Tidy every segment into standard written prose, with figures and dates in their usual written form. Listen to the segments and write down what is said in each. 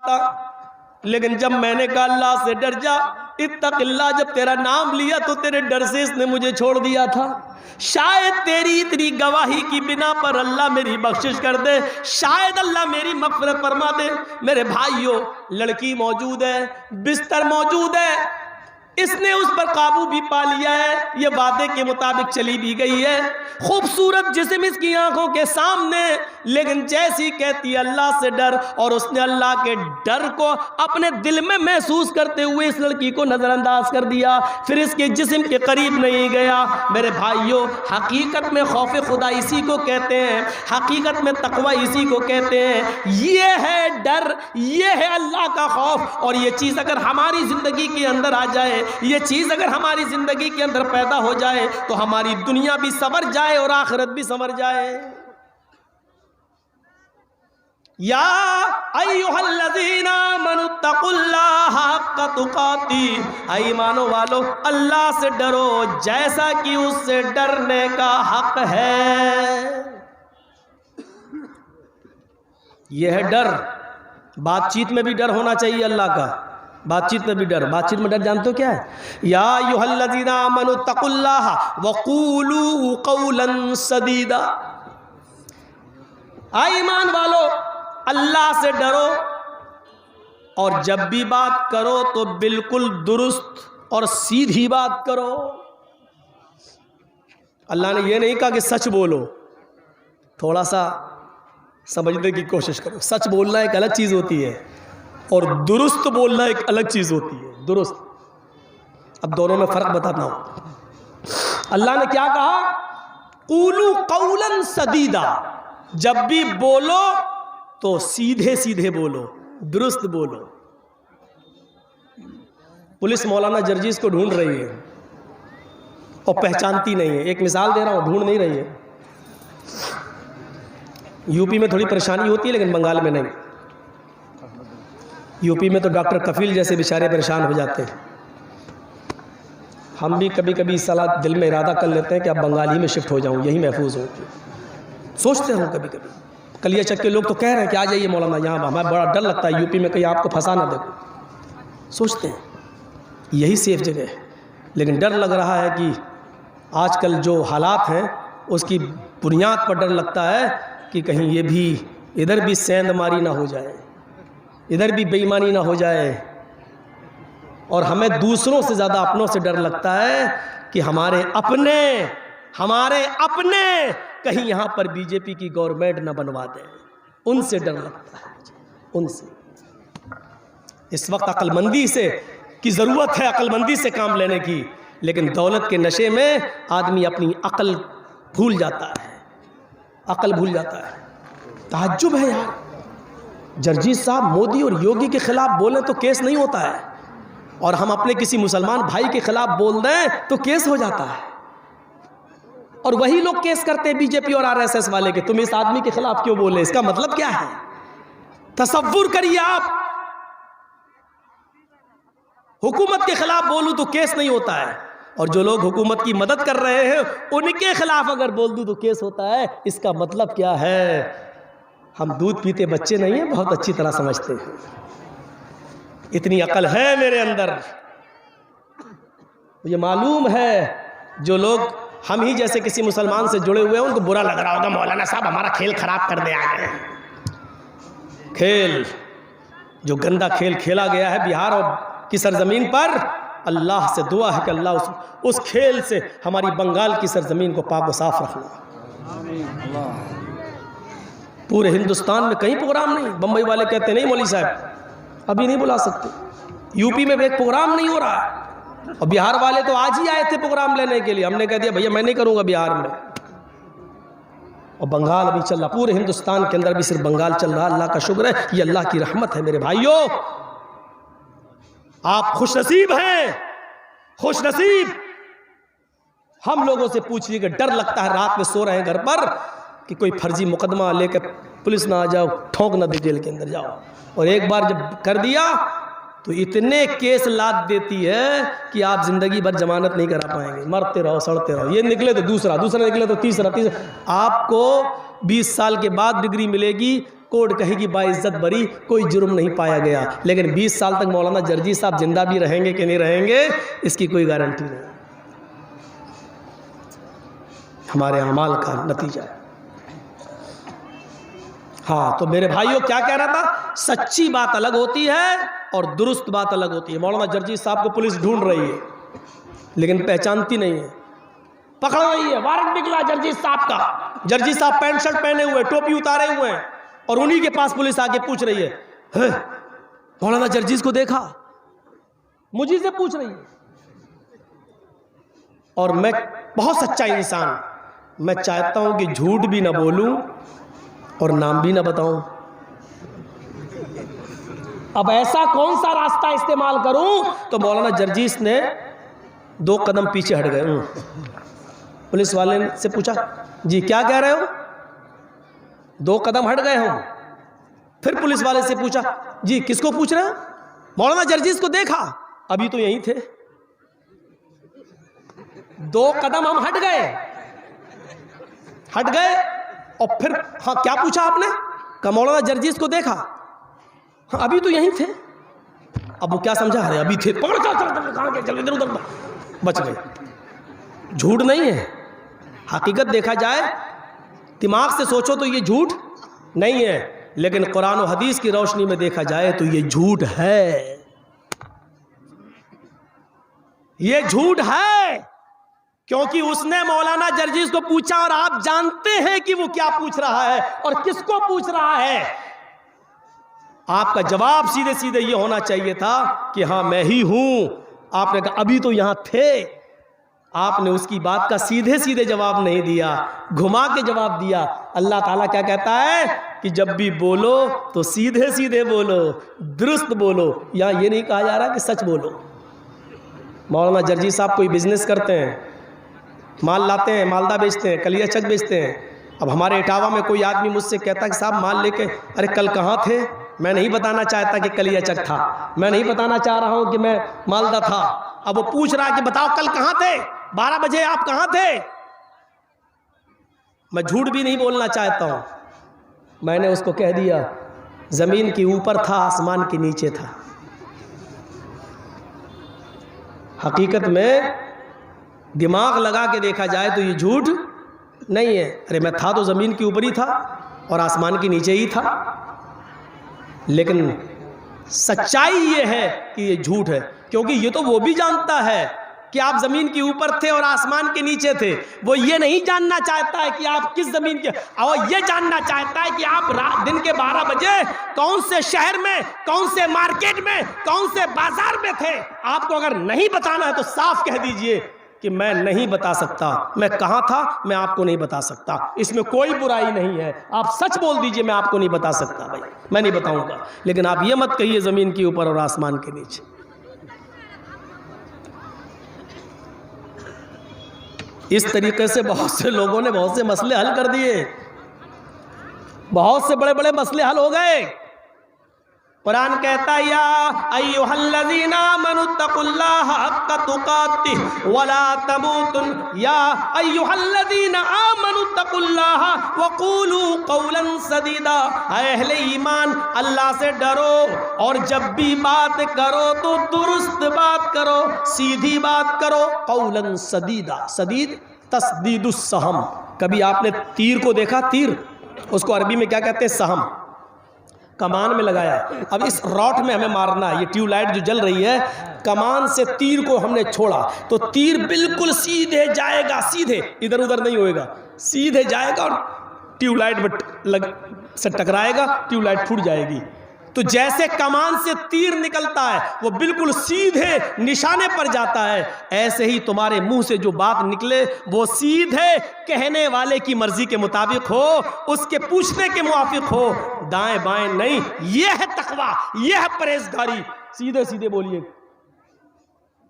था, लेकिन जब मैंने कहा अल्लाह से डर जा, इत्तक़िल्लाह, जब तेरा नाम लिया तो तेरे डर से इसने मुझे छोड़ दिया था। शायद तेरी इतनी गवाही की बिना पर अल्लाह मेरी बख्शिश कर दे, शायद अल्लाह मेरी मग़फ़िरत फरमा दे। मेरे भाइयों, लड़की मौजूद है, बिस्तर मौजूद है, इसने उस पर काबू भी पा लिया है, ये वादे के मुताबिक चली भी गई है, खूबसूरत जिस्म इसकी आंखों के सामने, लेकिन जैसी कहती है अल्लाह से डर, और उसने अल्लाह के डर को अपने दिल में महसूस करते हुए इस लड़की को नज़रअंदाज कर दिया, फिर इसके जिस्म के करीब नहीं गया। मेरे भाइयों, हकीकत में खौफ खुदा इसी को कहते हैं, हकीकत में तकवा इसी को कहते हैं। ये है डर, ये है अल्लाह का खौफ। और ये चीज़ अगर हमारी ज़िंदगी के अंदर आ जाए, ये चीज़ अगर हमारी ज़िंदगी के अंदर पैदा हो जाए, तो हमारी दुनिया भी संवर जाए और आखिरत भी संवर जाए। या अय्युहल्लज़ीना आमनुत्तक़ुल्लाह हक़्क़ तुक़ाती, ऐ ईमानो वालो, अल्लाह से डरो जैसा कि उससे डरने का हक है। यह है डर। बातचीत में भी डर होना चाहिए अल्लाह का, बातचीत में भी डर। बातचीत में डर जानते हो क्या है? या अय्युहल्लज़ीना आमनुत्तक़ुल्लाह वक़ूलू क़ौलन सदीदा, ऐ ईमान वालो, अल्लाह से डरो और जब भी बात करो तो बिल्कुल दुरुस्त और सीधी बात करो। अल्लाह ने यह नहीं कहा कि सच बोलो, थोड़ा सा समझने की कोशिश करो। सच बोलना एक अलग चीज़ होती है और दुरुस्त बोलना एक अलग चीज़ होती है। दुरुस्त, अब दोनों में फ़र्क बताता हूँ। अल्लाह ने क्या कहा? क़ूलू क़ौलन सदीदा, जब भी बोलो तो सीधे सीधे बोलो, दुरुस्त बोलो। पुलिस मौलाना जर्जीस को ढूंढ रही है और पहचानती नहीं है। एक मिसाल दे रहा हूँ, ढूंढ नहीं रही है। यूपी में थोड़ी परेशानी होती है, लेकिन बंगाल में नहीं। यूपी में तो डॉक्टर कफील जैसे बेचारे परेशान हो जाते हैं। हम भी कभी कभी सलाह दिल में इरादा कर लेते हैं कि अब बंगाल ही में शिफ्ट हो जाऊं, यही महफूज हो। सोचते हूँ कभी कभी, कलियाचक के लोग तो कह रहे हैं कि आ जाइए मौलाना यहाँ, हमें बड़ा डर लगता है यूपी में कहीं आपको फंसा ना दे। सोचते हैं यही सेफ जगह है, लेकिन डर लग रहा है कि आजकल जो हालात हैं उसकी बुनियाद पर डर लगता है कि कहीं ये भी इधर भी सेंधमारी ना हो जाए, इधर भी बेईमानी ना हो जाए। और हमें दूसरों से ज़्यादा अपनों से डर लगता है कि हमारे अपने कहीं यहाँ पर बीजेपी की गवर्नमेंट ना बनवा दें, उनसे डर लगता है, उनसे। इस वक्त अक्लमंदी से की ज़रूरत है, अक्लमंदी से काम लेने की, लेकिन दौलत के नशे में आदमी अपनी अक्ल भूल जाता है, अक्ल भूल जाता है। ताज्जुब है यार, जर्जीस साहब मोदी और योगी के खिलाफ बोले तो केस नहीं होता है, और हम अपने किसी मुसलमान भाई के खिलाफ बोल दें तो केस हो जाता है। और वही लोग केस करते हैं बीजेपी और आरएसएस वाले के, तुम इस आदमी के खिलाफ क्यों बोले, इसका मतलब क्या है? तसव्वुर करिए आप, हुकूमत के खिलाफ बोलूं तो केस नहीं होता है, और जो लोग हुकूमत की मदद कर रहे हैं उनके खिलाफ अगर बोल दूं तो केस होता है। इसका मतलब क्या है? हम दूध पीते बच्चे नहीं हैं, बहुत अच्छी तरह समझते हैं। इतनी अकल है मेरे अंदर, मुझे मालूम है जो लोग हम ही जैसे किसी मुसलमान से जुड़े हुए हैं उनको बुरा लग रहा होगा, मौलाना साहब हमारा खेल खराब कर दे आए हैं। खेल, जो गंदा खेल खेला गया है बिहार और की सरजमीन पर, अल्लाह से दुआ है कि अल्लाह उस खेल से हमारी बंगाल की सरजमीन को पाक व साफ रखना। पूरे हिंदुस्तान में कहीं प्रोग्राम नहीं, बम्बई वाले कहते नहीं मौली साहब अभी नहीं बुला सकते, यूपी में एक प्रोग्राम नहीं हो रहा है, और बिहार वाले तो आज ही आए थे प्रोग्राम लेने के लिए। हमने कह दिया भैया मैं नहीं करूँगा बिहार में, और बंगाल अभी चल रहा, पूरे हिंदुस्तान के अंदर भी सिर्फ बंगाल चल रहा। अल्लाह का शुक्र है, ये अल्लाह की रहमत है। मेरे भाइयों, आप खुशनसीब हैं, खुशनसीब। हम लोगों से पूछिए कि डर लगता है रात में सो रहे हैं घर पर कि कोई फर्जी मुकदमा लेकर पुलिस ना आ जाओ, ठोंक ना दे जेल के अंदर जाओ। और एक बार जब कर दिया तो इतने केस लाद देती है कि आप जिंदगी भर जमानत नहीं करा पाएंगे, मरते रहो, सड़ते रहो। ये निकले तो दूसरा, दूसरा निकले तो तीसरा, तीसरा। आपको 20 साल के बाद डिग्री मिलेगी, कोर्ट कहेगी बाइज्जत बरी, कोई जुर्म नहीं पाया गया। लेकिन 20 साल तक मौलाना जर्जी साहब जिंदा भी रहेंगे कि नहीं रहेंगे, इसकी कोई गारंटी नहीं। हमारे अमाल का नतीजा है। हाँ, तो मेरे भाइयों क्या कह रहा था, सच्ची बात अलग होती है और दुरुस्त बात अलग होती है। मौलाना जर्जी साहब को पुलिस ढूंढ रही है लेकिन पहचानती नहीं है, पकड़ रही है। वारंट निकला जर्जी साहब का, जर्जी साहब पैंट शर्ट पहने हुए, टोपी उतारे हुए हैं, और उन्हीं के पास पुलिस आके पूछ रही है, मौलाना जर्जीस को देखा? मुझे से पूछ रही है। और मैं बहुत सच्चा इंसान, मैं चाहता हूं कि झूठ भी ना बोलूं और नाम भी ना बताऊं। अब ऐसा कौन सा रास्ता इस्तेमाल करूं? तो मौलाना जर्जीस ने 2 कदम पीछे हट गए। पुलिस वाले से पूछा, जी क्या कह रहे हो? 2 कदम हट गए हम। फिर पुलिस वाले से पूछा, जी किसको पूछ रहे हो? मौलाना जर्जीस को देखा? अभी तो यहीं थे। 2 कदम हम हट गए और फिर हाँ क्या पूछा आपने? कहा मौलाना जर्जीस को देखा? हाँ अभी तो यहीं थे। अब वो क्या समझा, अरे अभी थे, पकड़ चल इधर उधर, बच गए। झूठ नहीं है, हकीकत देखा जाए, दिमाग से सोचो तो ये झूठ नहीं है, लेकिन कुरान और हदीस की रोशनी में देखा जाए तो ये झूठ है। ये झूठ है क्योंकि उसने मौलाना जर्जीस को पूछा और आप जानते हैं कि वो क्या पूछ रहा है और किसको पूछ रहा है। आपका जवाब सीधे सीधे ये होना चाहिए था कि हाँ मैं ही हूं। आपने कहा अभी तो यहां थे। आपने उसकी बात का सीधे सीधे जवाब नहीं दिया, घुमा के जवाब दिया। अल्लाह ताला क्या कहता है कि जब भी बोलो तो सीधे सीधे बोलो, दुरुस्त बोलो। यहां ये नहीं कहा जा रहा कि सच बोलो। मौलाना जर्जी साहब कोई बिजनेस करते हैं, माल लाते हैं, मालदा बेचते हैं, कलिया चक बेचते हैं। अब हमारे इटावा में कोई आदमी मुझसे कहता कि साहब माल लेके, अरे कल कहाँ थे? मैं नहीं बताना चाहता कि कलिया चक था, मैं नहीं बताना चाह रहा हूँ कि मैं मालदा था। अब वो पूछ रहा है कि बताओ कल कहाँ थे, 12 बजे आप कहाँ थे? मैं झूठ भी नहीं बोलना चाहता हूँ। मैंने उसको कह दिया जमीन के ऊपर था, आसमान के नीचे था। हकीकत में दिमाग लगा के देखा जाए तो ये झूठ नहीं है। अरे मैं था तो ज़मीन के ऊपर ही था और आसमान के नीचे ही था, लेकिन सच्चाई ये है कि ये झूठ है, क्योंकि ये तो वो भी जानता है कि आप ज़मीन के ऊपर थे और आसमान के नीचे थे। वो ये नहीं जानना चाहता है कि आप किस ज़मीन के, और ये जानना चाहता है कि आप दिन के 12 बजे कौन से शहर में, कौन से मार्केट में, कौन से बाजार में थे। आपको अगर नहीं बताना है तो साफ कह दीजिए कि मैं नहीं बता सकता, मैं कहाँ था मैं आपको नहीं बता सकता। इसमें कोई बुराई नहीं है। आप सच बोल दीजिए मैं आपको नहीं बता सकता, भाई मैं नहीं बताऊंगा। लेकिन आप ये मत कहिए ज़मीन के ऊपर और आसमान के नीचे। इस तरीके से बहुत से लोगों ने बहुत से मसले हल कर दिए, बहुत से बड़े बड़े मसले हल हो गए। कुरान कहता है या अय्युहल्लज़ीना आमनुत्तकुल्लाह हक़्क़ तुक़ातिह वला तमूतुन, या अय्युहल्लज़ीना आमनुत्तकुल्लाह वक़ूलू क़ौलन सदीदा। अहले ईमान अल्लाह से डरो और जब भी बात करो तो दुरुस्त बात करो, सीधी बात करो। क़ौलन सदीदा, सदीद तस्दीदुस सहम। कभी आपने तीर को देखा? तीर उसको अरबी में क्या कहते हैं? सहम। कमान में लगाया, अब इस रॉड में हमें मारना है। ये ट्यूबलाइट जो जल रही है, कमान से तीर को हमने छोड़ा तो तीर बिल्कुल सीधे जाएगा, सीधे इधर उधर नहीं होएगा, सीधे जाएगा और ट्यूबलाइट से टकराएगा, ट्यूबलाइट फूट जाएगी। तो जैसे कमान से तीर निकलता है वो बिल्कुल सीधे निशाने पर जाता है, ऐसे ही तुम्हारे मुंह से जो बात निकले वो सीधे कहने वाले की मर्जी के मुताबिक हो, उसके पूछने के मुआफिक हो, दाएं बाएं नहीं। यह है तकवा, यह है परहेजगारी। सीधे सीधे बोलिए,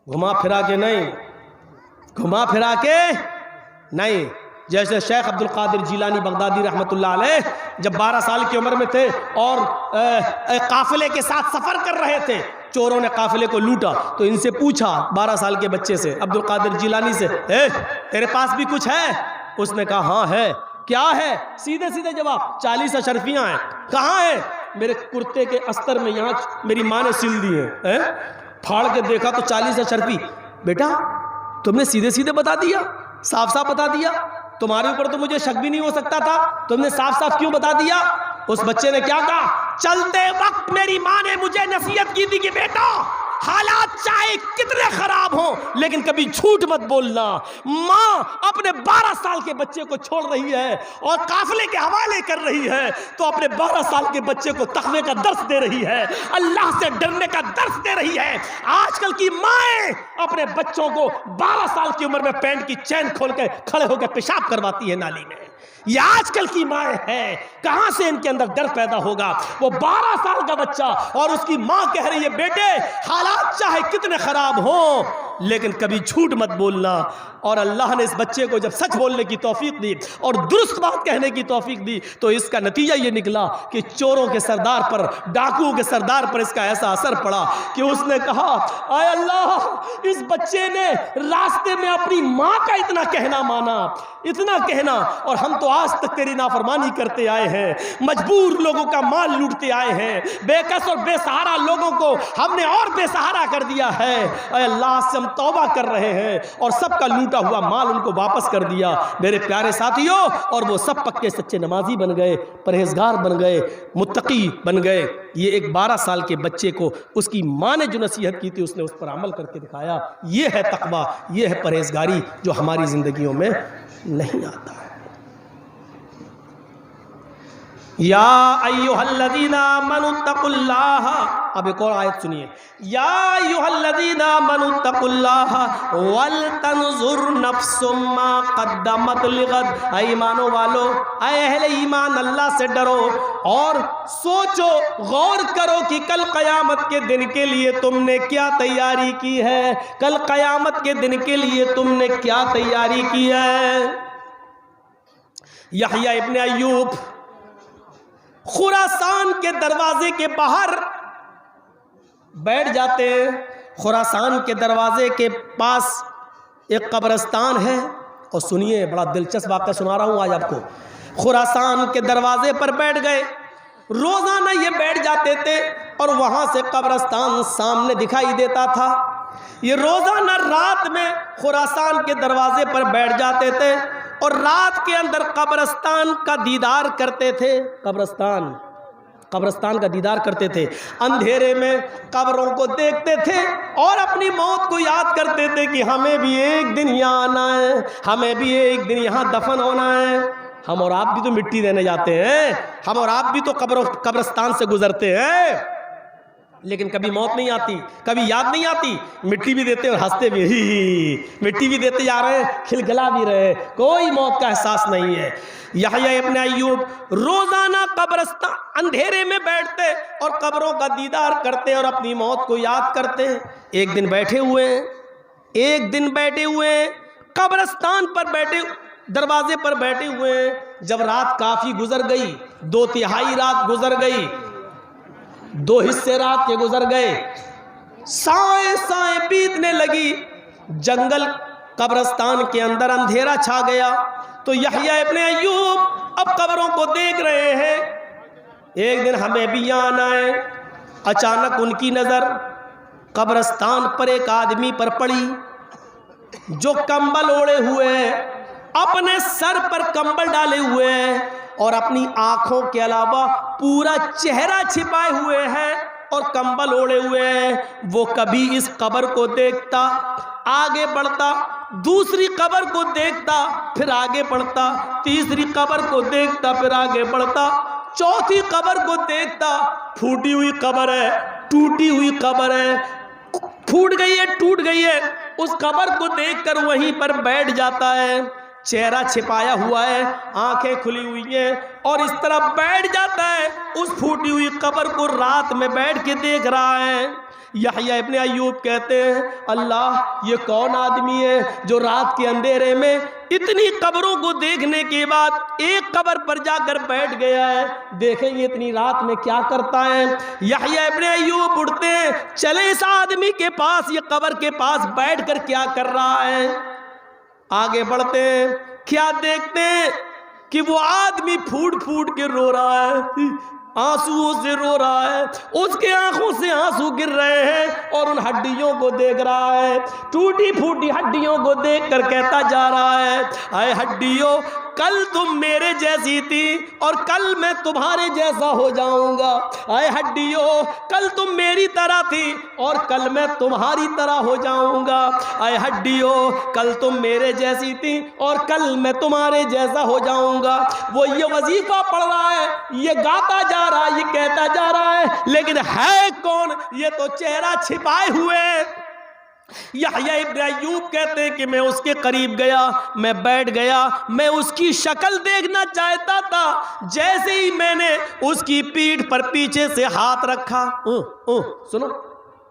घुमा फिरा के नहीं, घुमा फिरा के नहीं। जैसे शेख अब्दुल कादिर जिलानी बगदादी रहमतुल्लाह अलैह जब 12 साल की उम्र में थे और काफिले के साथ सफ़र कर रहे थे, चोरों ने काफिले को लूटा तो इनसे पूछा 12 साल के बच्चे से, अब्दुल कादिर जिलानी से, तेरे पास भी कुछ है? उसने कहा हाँ है। क्या है? सीधे सीधे जवाब, 40 अशरफियाँ हैं। कहाँ है? मेरे कुर्ते के अस्तर में, यहाँ मेरी माँ ने सिल दी है। फाड़ के देखा तो 40 अशरफी। बेटा तुमने सीधे सीधे बता दिया, साफ साफ बता दिया, तुम्हारे ऊपर तो मुझे शक भी नहीं हो सकता था, तुमने साफ साफ क्यों बता दिया? उस बच्चे ने क्या कहा? चलते वक्त मेरी माँ ने मुझे नसीहत की थी कि बेटा हालात चाहे कितने खराब हो लेकिन कभी झूठ मत बोलना। माँ अपने 12 साल के बच्चे को छोड़ रही है और काफिले के हवाले कर रही है, तो अपने 12 साल के बच्चे को तकवे का दर्स दे रही है, अल्लाह से डरने का दर्स दे रही है। आजकल की माएँ अपने बच्चों को 12 साल की उम्र में पैंट की चैन खोल के खड़े होकर पेशाब करवाती है नाली में। ये आजकल की माँ है, कहां से इनके अंदर डर पैदा होगा? वो 12 साल का बच्चा और उसकी माँ कह रही है बेटे हालात चाहे कितने खराब हो लेकिन कभी झूठ मत बोलना। और अल्लाह ने इस बच्चे को जब सच बोलने की तौफीक दी और दुरुस्त बात कहने की तौफीक दी तो इसका नतीजा ये निकला कि चोरों के सरदार पर, डाकुओं के सरदार पर इसका ऐसा असर पड़ा कि उसने कहा आय अल्लाह, इस बच्चे ने रास्ते में अपनी माँ का इतना कहना माना, इतना कहना, और हम तो आज तक तेरी नाफरमानी करते आए हैं, मजबूर लोगों का माल लूटते आए हैं, बेकस और बेसहारा लोगों को हमने और बेसहारा कर दिया है। आय अल्लाह से हम तौबा कर रहे हैं और सबका लूटा हुआ माल उनको वापस कर दिया। मेरे प्यारे साथियों, और वो सब पक्के सच्चे नमाजी बन गए, परहेजगार बन गए, मुत्तकी बन गए। ये एक 12 साल के बच्चे को उसकी माँ ने जो नसीहत की थी उसने उस पर अमल करके दिखाया। ये है तकवा, ये है परहेजगारी जो हमारी जिंदगियों में नहीं आता है। या अय्युहल्लज़ीना आमनुत्तकुल्लाह, अब एक और आयत सुनिए, या अय्युहल्लज़ीना आमनुत्तकुल्लाह वल तंजुर नफ्सुम मा क़द्दमत लिग़द। ऐ ईमानो वालो, ऐ अहले ईमान, अल्लाह से डरो और सोचो, गौर करो कि कल क़यामत के दिन के लिए तुमने क्या तैयारी की है, कल क़यामत के दिन के लिए तुमने क्या तैयारी की है। यहया इब्ने अय्यूब खुरासान के दरवाजे के बाहर बैठ जाते हैं। खुरासान के दरवाजे के पास एक कब्रिस्तान है, और सुनिए बड़ा दिलचस्प वाक़या सुना रहा हूं आज आपको। खुरासान के दरवाजे पर बैठ गए, रोजाना ये बैठ जाते थे और वहां से कब्रिस्तान सामने दिखाई देता था। ये रोजाना रात में खुरासान के दरवाजे पर बैठ जाते थे और रात के अंदर कब्रिस्तान का दीदार करते थे। कब्रिस्तान का दीदार करते थे, अंधेरे में कब्रों को देखते थे और अपनी मौत को याद करते थे कि हमें भी एक दिन यहाँ आना है, हमें भी एक दिन यहाँ दफन होना है। हम और आप भी तो मिट्टी देने जाते हैं, हम और आप भी तो कब्रिस्तान से गुजरते हैं, लेकिन कभी मौत नहीं आती, कभी याद नहीं आती। मिट्टी भी देते और हंसते भी, मिट्टी भी देते जा रहे हैं, खिलखिला भी रहे, कोई मौत का एहसास नहीं है। यहया इब्ने अय्यूब रोजाना कब्रिस्तान अंधेरे में बैठते और कब्रों का दीदार करते और अपनी मौत को याद करते। एक दिन बैठे हुए कब्रिस्तान पर बैठे, दरवाजे पर बैठे हुए, जब रात काफी गुजर गई, 2/3 रात गुजर गई, 2 हिस्से रात के गुजर गए, साएं बीतने लगी, जंगल कब्रिस्तान के अंदर अंधेरा छा गया। तो यहया इब्ने अय्यूब अब कब्रों को देख रहे हैं, एक दिन हमें भी यहाँ आना है। अचानक उनकी नजर कब्रिस्तान पर एक आदमी पर पड़ी जो कंबल ओढ़े हुए है, अपने सर पर कंबल डाले हुए हैं और अपनी आंखों के अलावा पूरा चेहरा छिपाए हुए हैं और कंबल ओढ़े हुए हैं। वो कभी इस कब्र को देखता, आगे बढ़ता, दूसरी कब्र को देखता, फिर आगे बढ़ता, तीसरी कब्र को देखता, फिर आगे बढ़ता, चौथी कब्र को देखता, फूटी हुई कब्र है, टूटी हुई कब्र है, फूट गई है, टूट गई है, उस कब्र को देखकर वहीं पर बैठ जाता है, चेहरा छिपाया हुआ है, आंखें खुली हुई हैं और इस तरह बैठ जाता है, उस फूटी हुई कब्र को रात में बैठ के देख रहा है। यहया इब्ने अय्यूब कहते हैं अल्लाह, ये कौन आदमी है जो रात के अंधेरे में इतनी कब्रों को देखने के बाद एक कब्र पर जाकर बैठ गया है, देखेंगे इतनी रात में क्या करता है। यहया इब्ने अय्यूब उठते हैं, चले इस आदमी के पास, ये कब्र के पास बैठकर क्या कर रहा है। आगे बढ़ते हैं, क्या देखते हैं, कि वो आदमी फूट फूट के रो रहा है, आंसुओं से रो रहा है, उसके आंखों से आंसू गिर रहे हैं और उन हड्डियों को देख रहा है, टूटी फूटी हड्डियों को देख कर कहता जा रहा है, आए हड्डियों, कल तुम मेरे जैसी थी और कल मैं तुम्हारे जैसा हो जाऊंगा। आए हड्डियों, कल तुम मेरी तरह थी और कल मैं तुम्हारी तरह हो जाऊंगा। आए हड्डियों, कल तुम मेरे जैसी थी और कल मैं तुम्हारे जैसा हो जाऊंगा। वो ये वजीफा पढ़ रहा है, ये गाता जा रहा है, ये कहता जा रहा है, लेकिन है कौन? ये तो चेहरा छिपाए हुए। यहया इब्न अय्यूब कहते हैं कि मैं उसके करीब गया, मैं बैठ गया, मैं उसकी शक्ल देखना चाहता था। जैसे ही मैंने उसकी पीठ पर पीछे से हाथ रखा, सुनो,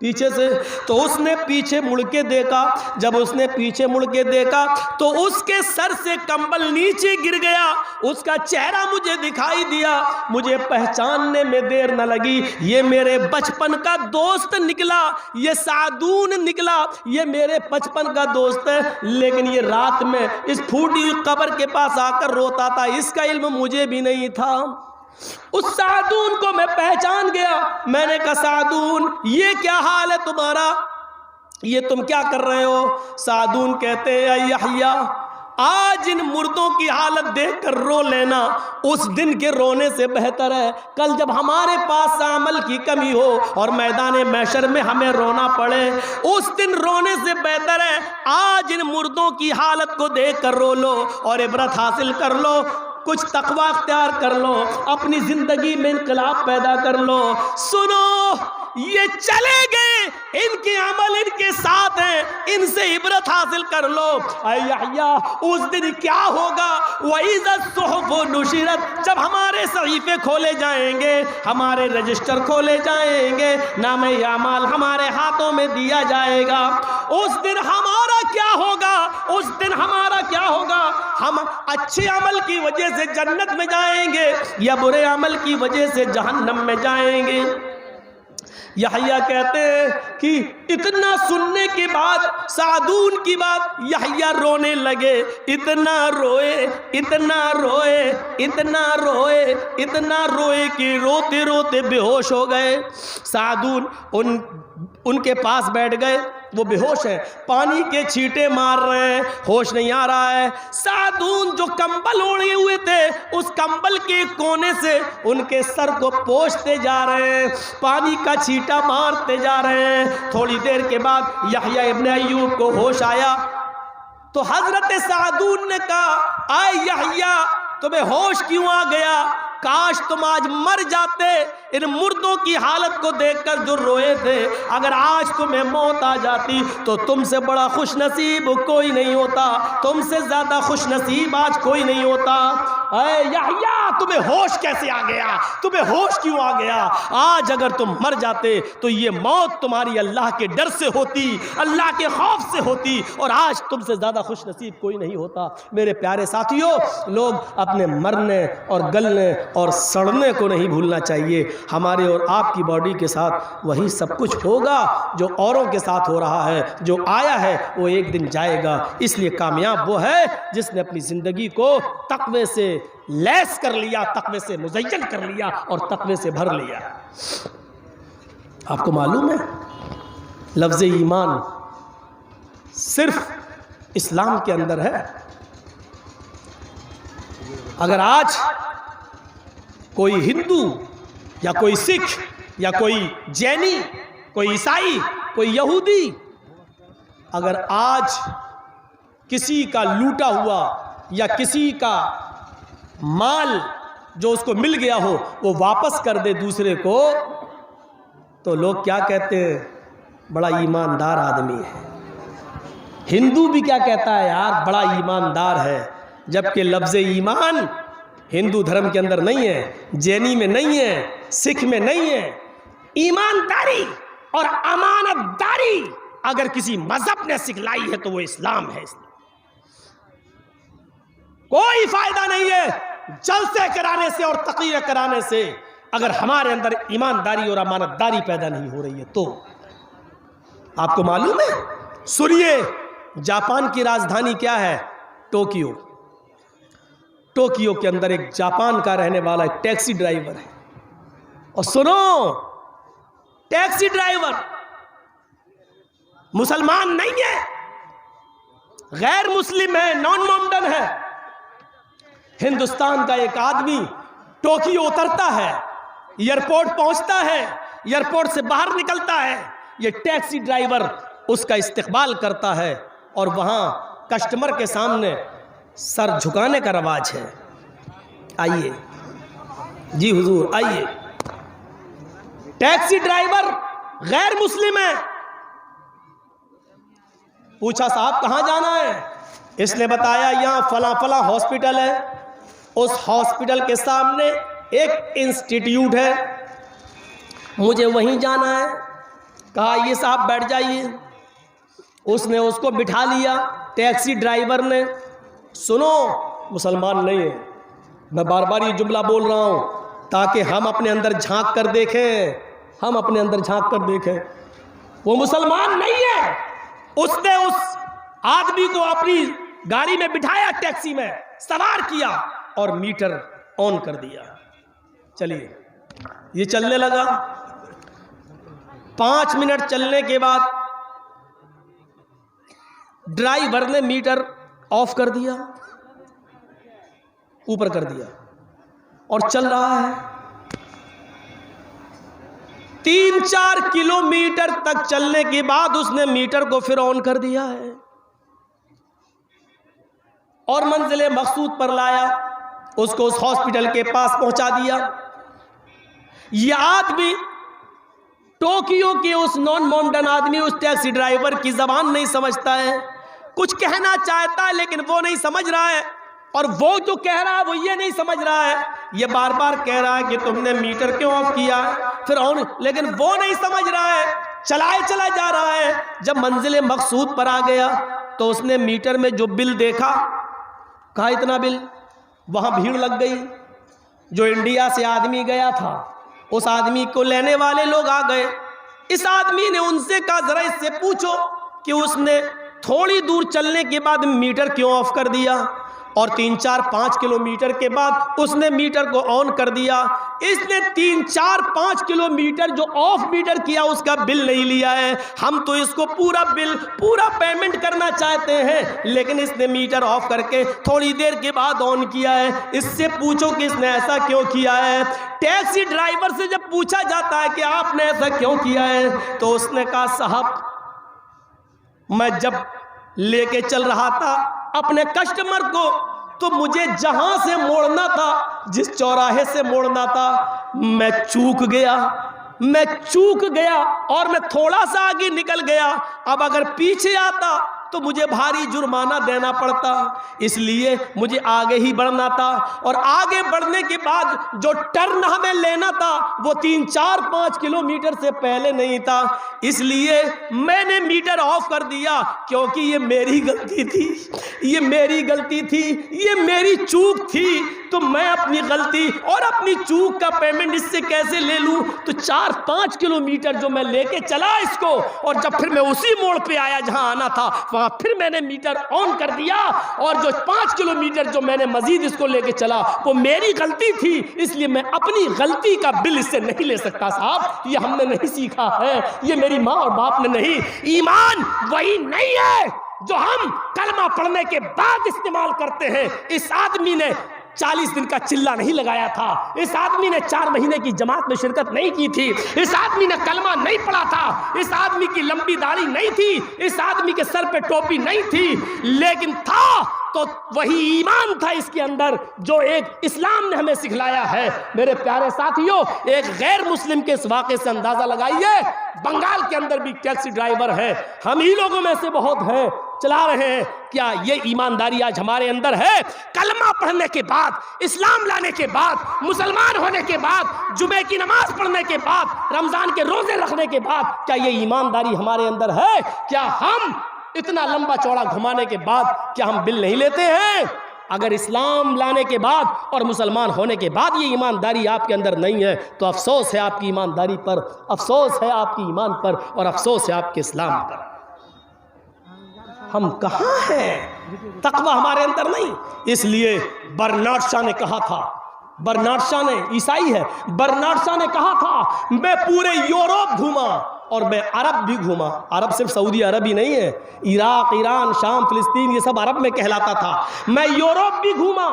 पीछे से, तो उसने पीछे मुड़ के देखा। जब उसने पीछे मुड़ के देखा तो उसके सर से कंबल नीचे गिर गया, उसका चेहरा मुझे दिखाई दिया। मुझे पहचानने में देर न लगी, ये मेरे बचपन का दोस्त निकला, ये सादून निकला, ये मेरे बचपन का दोस्त है। लेकिन ये रात में इस फूटी हुई कब्र के पास आकर रोता था, इसका इल्म मुझे भी नहीं था। उस सादून को मैं पहचान गया। मैंने कहा, सादून, ये क्या हाल है तुम्हारा, ये तुम क्या कर रहे हो? सादून कहते हैं, यहया, आज इन मुर्दों की हालत देखकर रो लेना उस दिन के रोने से बेहतर है। कल जब हमारे पास अमल की कमी हो और मैदान महशर में हमें रोना पड़े, उस दिन रोने से बेहतर है आज इन मुर्दों की हालत को देखकर रो लो और इबरत हासिल कर लो, कुछ तकवा अख्तियार कर लो, अपनी जिंदगी में इनकलाब पैदा कर लो। सुनो, ये चले गए, इनके अमल इनके साथ हैं, इनसे इबरत हासिल कर लो। यहया, उस दिन क्या होगा? वइज़ा सुहुफ़ु नुशिरत, जब हमारे सहीफे खोले जाएंगे, हमारे रजिस्टर खोले जाएंगे, नामे अमाल हमारे हाथों में दिया जाएगा। उस दिन हमारा क्या होगा? उस दिन हमारा क्या होगा? हम अच्छे अमल की वजह से जन्नत में जाएंगे या बुरे अमल की वजह से जहन्नम में जाएंगे? यहया कहते हैं कि इतना सुनने के बाद सादून की बात, यहया रोने लगे। इतना रोए, इतना रोए, इतना रोए, इतना रोए कि रोते रोते बेहोश हो गए। सादून उनके पास बैठ गए, वो बेहोश है, पानी के छींटे मार रहे हैं, होश नहीं आ रहा है। सादून जो कंबल ओढ़े हुए थे, उस कंबल के कोने से उनके सर को पोंछते जा रहे हैं, पानी का छींटा मारते जा रहे हैं। थोड़ी देर के बाद यहया इब्न अय्यूब को होश आया तो हजरत सादून ने कहा, आए यहया, तुम्हें होश क्यों आ गया? काश तुम आज मर जाते। इन मुर्दों की हालत को देखकर जो रोए थे, अगर आज तुम्हें मौत आ जाती तो तुमसे बड़ा खुश नसीब कोई नहीं होता, तुमसे ज्यादा खुश नसीब आज कोई नहीं होता। अरे यहया, तुम्हें होश कैसे आ गया? तुम्हें होश क्यों आ गया? आज अगर तुम मर जाते तो ये मौत तुम्हारी अल्लाह के डर से होती, अल्लाह के खौफ से होती, और आज तुमसे ज्यादा खुश नसीब कोई नहीं होता। मेरे प्यारे साथियों, लोग अपने मरने और गलने और सड़ने को नहीं भूलना चाहिए। हमारे और आपकी बॉडी के साथ वही सब कुछ होगा जो औरों के साथ हो रहा है। जो आया है वो एक दिन जाएगा। इसलिए कामयाब वो है जिसने अपनी ज़िंदगी को तक़वे से लैस कर लिया, तक़वे से मुज़य्यन कर लिया और तक़वे से भर लिया। आपको मालूम है, लफ्ज़ ईमान सिर्फ इस्लाम के अंदर है। अगर आज कोई हिंदू या कोई सिख या कोई जैनी, कोई ईसाई, कोई यहूदी, अगर आज किसी का लूटा हुआ या किसी का माल जो उसको मिल गया हो वो वापस कर दे दूसरे को, तो लोग क्या कहते हैं? बड़ा ईमानदार आदमी है। हिंदू भी क्या कहता है? यार बड़ा ईमानदार है। जबकि लफ्ज़ ईमान हिंदू धर्म के अंदर नहीं है, जैनी में नहीं है, सिख में नहीं है। ईमानदारी और अमानतदारी अगर किसी मजहब ने सिखलाई है तो वो इस्लाम है। कोई फायदा नहीं है जलसे कराने से और तक़रीर कराने से, अगर हमारे अंदर ईमानदारी और अमानतदारी पैदा नहीं हो रही है तो। आपको मालूम है, सुनिए, जापान की राजधानी क्या है? टोक्यो। टोक्यो के अंदर एक जापान का रहने वाला एक टैक्सी ड्राइवर है। और सुनो, टैक्सी ड्राइवर मुसलमान नहीं है, गैर मुस्लिम है, नॉन मोमडन है। हिंदुस्तान का एक आदमी टोक्यो उतरता है, एयरपोर्ट पहुंचता है, एयरपोर्ट से बाहर निकलता है, ये टैक्सी ड्राइवर उसका इस्तकबाल करता है और वहां कस्टमर के सामने सर झुकाने का रवाज है। आइए जी हुजूर, आइए। टैक्सी ड्राइवर गैर मुस्लिम है। पूछा साहब कहां जाना है? इसने बताया यहां फला फला हॉस्पिटल है, उस हॉस्पिटल के सामने एक इंस्टीट्यूट है, मुझे वहीं जाना है। कहा ये साहब बैठ जाइए। उसने उसको बिठा लिया। टैक्सी ड्राइवर ने, सुनो मुसलमान नहीं है, मैं बार बार ये जुमला बोल रहा हूं ताकि हम अपने अंदर झांक कर देखें, हम अपने अंदर झांक कर देखें। वो मुसलमान नहीं है। उसने उस आदमी को अपनी गाड़ी में बिठाया, टैक्सी में सवार किया और मीटर ऑन कर दिया। चलिए, ये चलने लगा। 5 मिनट चलने के बाद ड्राइवर ने मीटर ऑफ कर दिया, ऊपर कर दिया और चल रहा है। 3-4 किलोमीटर तक चलने के बाद उसने मीटर को फिर ऑन कर दिया है और मंजिले मकसूद पर लाया, उसको उस हॉस्पिटल के पास पहुंचा दिया। यह आदमी टोक्यो के उस नॉन मोमडन आदमी उस टैक्सी ड्राइवर की जबान नहीं समझता है, कुछ कहना चाहता है लेकिन वो नहीं समझ रहा है, और वो जो कह रहा है वो ये नहीं समझ रहा है। ये बार बार कह रहा है कि तुमने मीटर क्यों ऑफ किया फिर ऑन, लेकिन वो नहीं समझ रहा है, चलाए चला जा रहा है। जब मंजिल मकसूद पर आ गया तो उसने मीटर में जो बिल देखा, कहा इतना बिल। वहां भीड़ लग गई। जो इंडिया से आदमी गया था उस आदमी को लेने वाले लोग आ गए। इस आदमी ने उनसे कहा जरा इससे पूछो कि उसने थोड़ी दूर चलने के बाद मीटर क्यों ऑफ कर दिया, और 3-4-5 किलोमीटर के बाद उसने मीटर को ऑन कर दिया। इसने 3-4-5 किलोमीटर जो ऑफ मीटर किया उसका बिल नहीं लिया है। हम तो इसको पूरा बिल, पूरा पेमेंट करना चाहते हैं, लेकिन इसने मीटर ऑफ करके थोड़ी देर के बाद ऑन किया है। इससे पूछो कि इसने ऐसा क्यों किया है। टैक्सी ड्राइवर से जब पूछा जाता है कि आपने ऐसा क्यों किया है, तो उसने कहा साहब मैं जब लेके चल रहा था अपने कस्टमर को, तो मुझे जहां से मोड़ना था, जिस चौराहे से मोड़ना था, मैं चूक गया और मैं थोड़ा सा आगे निकल गया। अब अगर पीछे आता तो मुझे भारी जुर्माना देना पड़ता, इसलिए मुझे आगे ही बढ़ना था, और आगे बढ़ने के बाद जो टर्न हमें लेना था वो 3-4-5 किलोमीटर से पहले नहीं था, इसलिए मैंने मीटर ऑफ कर दिया, क्योंकि ये मेरी गलती थी, ये मेरी चूक थी। तो मैं अपनी गलती और अपनी चूक का पेमेंट इससे कैसे ले लूं? तो 4-5 किलोमीटर जो मैं लेके चला इसको, और जब फिर मैं उसी मोड़ पे आया जहां आना था, वहां फिर मैंने मीटर ऑन कर दिया, और जो 5 किलोमीटर जो मैंने मजीद इसको लेके चला वो मेरी गलती थी, इसलिए मैं अपनी गलती का बिल इससे नहीं ले सकता साहब। ये हमने नहीं सीखा है, ये मेरी माँ और बाप ने नहीं। ईमान वही नहीं है जो हम कलमा पढ़ने के बाद इस्तेमाल करते हैं। इस आदमी ने 40 दिन का चिल्ला नहीं लगाया था, इस आदमी ने 4 महीने की जमात में शिरकत नहीं की थी, इस आदमी ने कलमा नहीं पढ़ा था, इस आदमी की लंबी दाढ़ी नहीं थी, इस आदमी के सर पे टोपी नहीं थी, लेकिन था तो वही ईमान था इसके अंदर जो एक इस्लाम ने हमें सिखलाया है। मेरे प्यारे साथियों, एक गैर मुस्लिम के इस वाक़े से अंदाजा लगाइए, बंगाल के अंदर भी टैक्सी ड्राइवर है, हम ही लोगों में से बहुत हैं चला रहे हैं। क्या ये ईमानदारी आज हमारे अंदर है? कलमा पढ़ने के बाद, इस्लाम लाने के बाद, मुसलमान होने के बाद, जुमे की नमाज पढ़ने के बाद, रमजान के रोजे रखने के बाद, क्या ये ईमानदारी हमारे अंदर है? क्या हम इतना लंबा चौड़ा घुमाने के बाद क्या हम बिल नहीं लेते हैं? अगर इस्लाम लाने के बाद और मुसलमान होने के बाद ये ईमानदारी आपके अंदर नहीं है, तो अफसोस है आपकी ईमानदारी पर, अफसोस है आपकी ईमान पर, और अफसोस है आपके इस्लाम पर। हम कहाँ हैं? तकवा हमारे अंदर नहीं। इसलिए बर्नार्ड शॉ ने कहा था, बर्नार्ड शॉ ने, ईसाई है, बर्नार्ड शॉ ने कहा था मैं पूरे यूरोप घूमा और मैं अरब भी घूमा। अरब सिर्फ सऊदी अरब ही नहीं है, इराक, ईरान, शाम, फिलिस्तीन, ये सब अरब में कहलाता था। मैं यूरोप भी घूमा,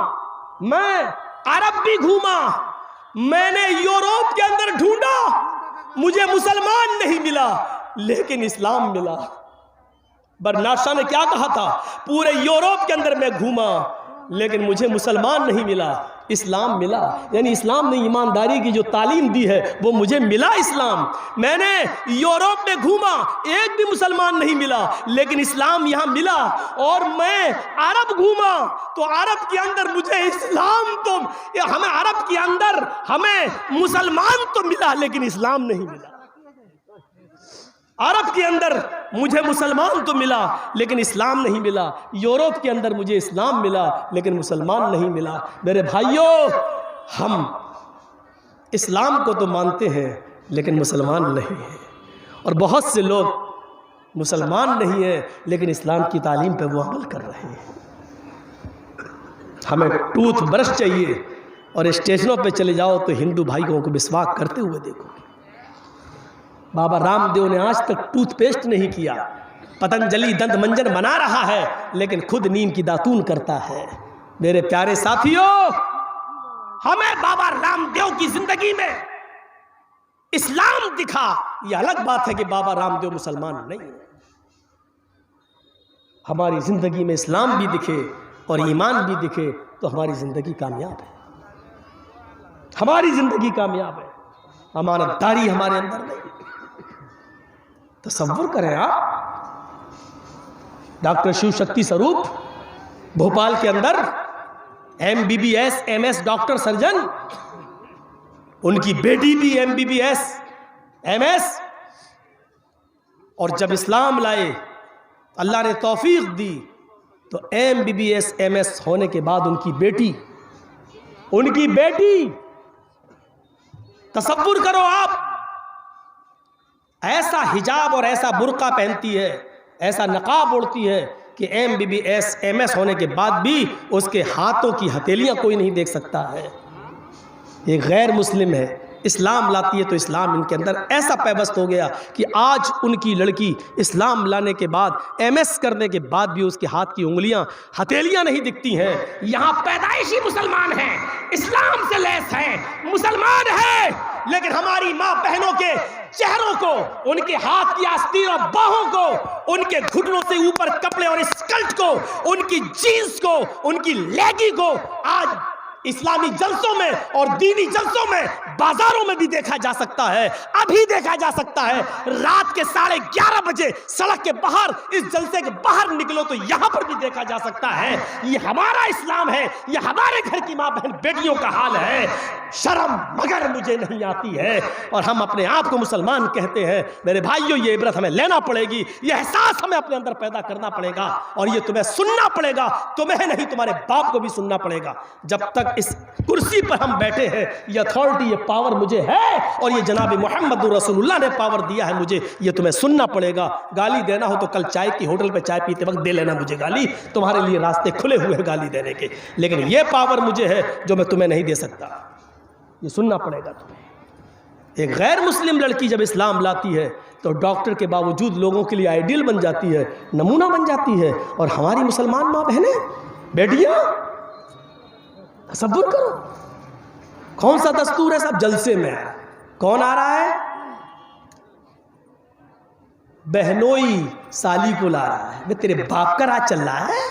मैं अरब भी घूमा। मैंने यूरोप के अंदर ढूंढा, मुझे मुसलमान नहीं मिला लेकिन इस्लाम मिला। बर्नार्ड शॉ ने क्या कहा था? पूरे यूरोप के अंदर मैं घूमा लेकिन मुझे मुसलमान नहीं मिला, इस्लाम मिला। यानी इस्लाम ने ईमानदारी की जो तालीम दी है वो मुझे मिला इस्लाम। मैंने यूरोप में घूमा, एक भी मुसलमान नहीं मिला लेकिन इस्लाम यहाँ मिला। और मैं अरब घूमा तो अरब के अंदर मुझे इस्लाम तो, हमें अरब के अंदर हमें मुसलमान तो मिला लेकिन इस्लाम नहीं मिला। अरब के अंदर मुझे मुसलमान तो मिला लेकिन इस्लाम नहीं मिला। यूरोप के अंदर मुझे इस्लाम मिला लेकिन मुसलमान नहीं मिला। मेरे भाइयों, हम इस्लाम को तो मानते हैं लेकिन मुसलमान नहीं हैं। और बहुत से लोग मुसलमान नहीं हैं लेकिन इस्लाम की तालीम पे वो अमल कर रहे हैं। हमें टूथ ब्रश चाहिए और स्टेशनों पे चले जाओ तो हिंदू भाइयों को मिसवाक करते हुए देखो। बाबा रामदेव ने आज तक टूथपेस्ट नहीं किया। पतंजलि दंत मंजन बना रहा है लेकिन खुद नीम की दातून करता है। मेरे प्यारे साथियों, हमें बाबा रामदेव की जिंदगी में इस्लाम दिखा। यह अलग बात है कि बाबा रामदेव मुसलमान नहीं है। हमारी जिंदगी में इस्लाम भी दिखे और ईमान भी दिखे तो हमारी जिंदगी कामयाब है, हमारी जिंदगी कामयाब है। अमानतदारी हमारे अंदर नहीं। तसव्वुर करें आप, डॉक्टर शिव शक्ति स्वरूप भोपाल के अंदर MBBS MS डॉक्टर सर्जन, उनकी बेटी भी MBBS MS, और जब इस्लाम लाए अल्लाह ने तौफीक दी तो MBBS MS होने के बाद उनकी बेटी तसव्वुर करो आप, ऐसा हिजाब और ऐसा बुर्का पहनती है, ऐसा नकाब ओढ़ती है कि MBBS MS होने के बाद भी उसके हाथों की हथेलियां कोई नहीं देख सकता है। ये गैर मुस्लिम है। इस्लाम लाती है तो इस्लाम इनके अंदर ऐसा पैबस्त हो गया कि आज उनकी लड़की इस्लाम लाने के बाद, MS करने के बाद भी उसके हाथ की उंगलियां, हथेलियां नहीं दिखती हैं। यहाँ पैदाइशी मुसलमान हैं, इस्लाम से लैस हैं, मुसलमान हैं, लेकिन हमारी माँ बहनों के चेहरों को, उनके हाथ की आस्तीन और बाहों को, उनके घुटनों से ऊपर कपड़े और स्कर्ट को, उनकी जीन्स को, उनकी लेगी को आज इस्लामी जलसों में और दीनी जलसों में, बाजारों में भी देखा जा सकता है। अभी देखा जा सकता है। रात के 11:30 बजे सड़क के बाहर, इस जलसे के बाहर निकलो तो यहां पर भी देखा जा सकता है। ये हमारा इस्लाम है, ये हमारे घर की मां बहन बेटियों का हाल है। शर्म मगर मुझे नहीं आती है और हम अपने आप को मुसलमान कहते हैं। मेरे भाइयों, ये इबरत हमें लेना पड़ेगी, ये एहसास हमें अपने अंदर पैदा करना पड़ेगा और ये तुम्हें सुनना पड़ेगा। तुम्हें नहीं, तुम्हारे बाप को भी सुनना पड़ेगा। जब तक इस कुर्सी पर हम बैठे हैं, ये अथॉरिटी, ये पावर मुझे है और ये जनाब मोहम्मद रसूलुल्लाह ने पावर दिया है मुझे, ये तुम्हें सुनना पड़ेगा। गाली देना हो तो कल चाय की होटल पे चाय पीते वक्त दे लेना मुझे गाली, तुम्हारे लिए रास्ते खुले हुए हैं गाली देने के, लेकिन ये पावर मुझे है जो मैं तुम्हें नहीं दे सकता। ये सुनना पड़ेगा तुम्हें। एक गैर मुस्लिम लड़की जब इस्लाम लाती है तो डॉक्टर के बावजूद लोगों के लिए आइडियल बन जाती है, नमूना बन जाती है। और हमारी मुसलमान माँ बहनें, बेटियां, तसव्वुर करो कौन सा दस्तूर है। सब जलसे में है। कौन आ रहा है? बहनोई साली को ला रहा है। वे तेरे बाप का राज चल रहा है।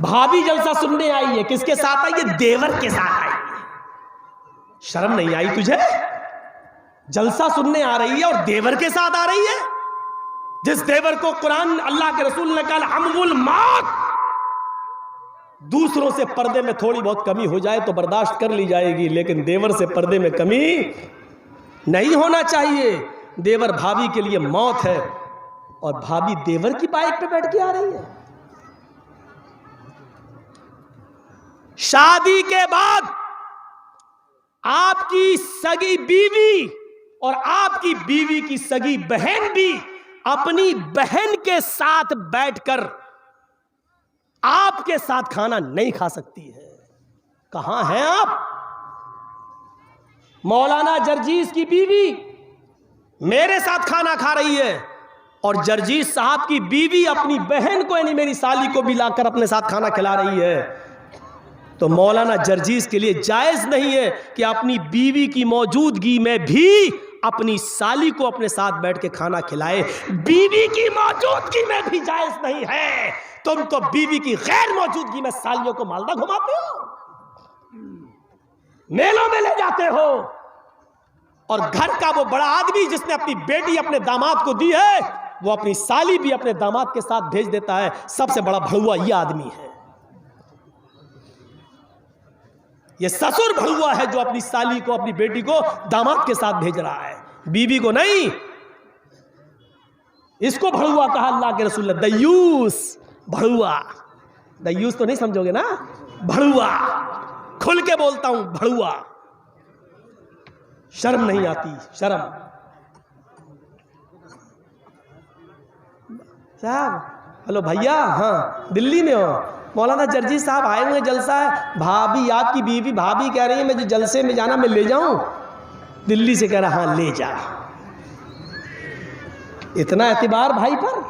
भाभी जलसा सुनने आई है, किसके साथ आई है? देवर के साथ आई है। शर्म नहीं आई तुझे? जलसा सुनने आ रही है और देवर के साथ आ रही है। जिस देवर को कुरान, अल्लाह के रसूल ने कहा हमवुल मौत, दूसरों से पर्दे में थोड़ी बहुत कमी हो जाए तो बर्दाश्त कर ली जाएगी, लेकिन देवर से पर्दे में कमी नहीं होना चाहिए। देवर भाभी के लिए मौत है और भाभी देवर की बाइक पे बैठ के आ रही है। शादी के बाद आपकी सगी बीवी और आपकी बीवी की सगी बहन भी अपनी बहन के साथ बैठकर आपके साथ खाना नहीं खा सकती है। कहां हैं आप? मौलाना जर्जीस की बीवी मेरे साथ खाना खा रही है और जर्जीस साहब की बीवी अपनी बहन को यानी मेरी साली को भी लाकर अपने साथ खाना खिला रही है। तो मौलाना जर्जीस के लिए जायज नहीं है कि अपनी बीवी की मौजूदगी में भी अपनी साली को अपने साथ बैठ के खाना खिलाए। बीवी की मौजूदगी में भी जायज नहीं है। तुम तो बीवी की गैर मौजूदगी में सालियों को मालदा घुमाते हो, मेलों में ले जाते हो, और घर का वो बड़ा आदमी जिसने अपनी बेटी अपने दामाद को दी है वो अपनी साली भी अपने दामाद के साथ भेज देता है। सबसे बड़ा भड़ुआ ये आदमी है। ये ससुर भड़ुआ है जो अपनी साली को अपनी बेटी को दामाद के साथ भेज रहा है, बीवी को नहीं। इसको भड़ुआ कहा अल्लाह के रसूल ने। दयूस, भड़ुआ। दयूस तो नहीं समझोगे ना, भड़ुआ। खुल के बोलता हूं, भड़ुआ। शर्म नहीं आती, शर्म। साहब हेलो भैया, हाँ दिल्ली में हो? मौलाना जर्जीस साहब आए हुए, जलसा है। भाभी आपकी बीवी भाभी कह रही है मुझे जलसे में जाना, मैं ले जाऊं? दिल्ली से कह रहा हाँ ले जा। इतना एतबार भाई पर?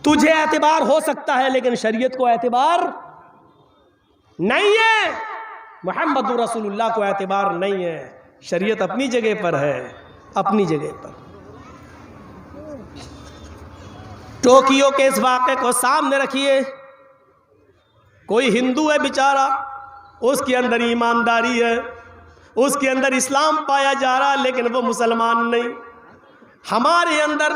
तुझे एतबार हो सकता है लेकिन शरीयत को एतबार नहीं है। मोहम्मद रसूलुल्लाह को एतबार नहीं है। शरीयत अपनी जगह पर है, अपनी जगह पर। टोक्यो के इस वाक़े को सामने रखिए। कोई हिंदू है बेचारा, उसके अंदर ईमानदारी है, उसके अंदर इस्लाम पाया जा रहा है, लेकिन वो मुसलमान नहीं। हमारे अंदर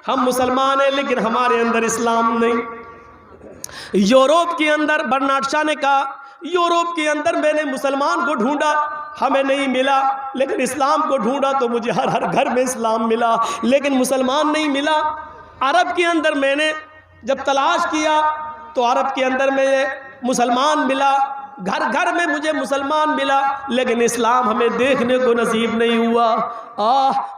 हम मुसलमान हैं लेकिन हमारे अंदर इस्लाम नहीं। यूरोप के अंदर बर्नार्ड शॉ ने कहा, यूरोप के अंदर मैंने मुसलमान को ढूंढा, हमें नहीं मिला, लेकिन इस्लाम को ढूंढा तो मुझे हर हर घर में इस्लाम मिला, लेकिन मुसलमान नहीं मिला। अरब के अंदर मैंने जब तलाश किया तो अरब के अंदर में मुसलमान मिला, घर घर में मुझे मुसलमान मिला, लेकिन इस्लाम हमें देखने को नसीब नहीं हुआ।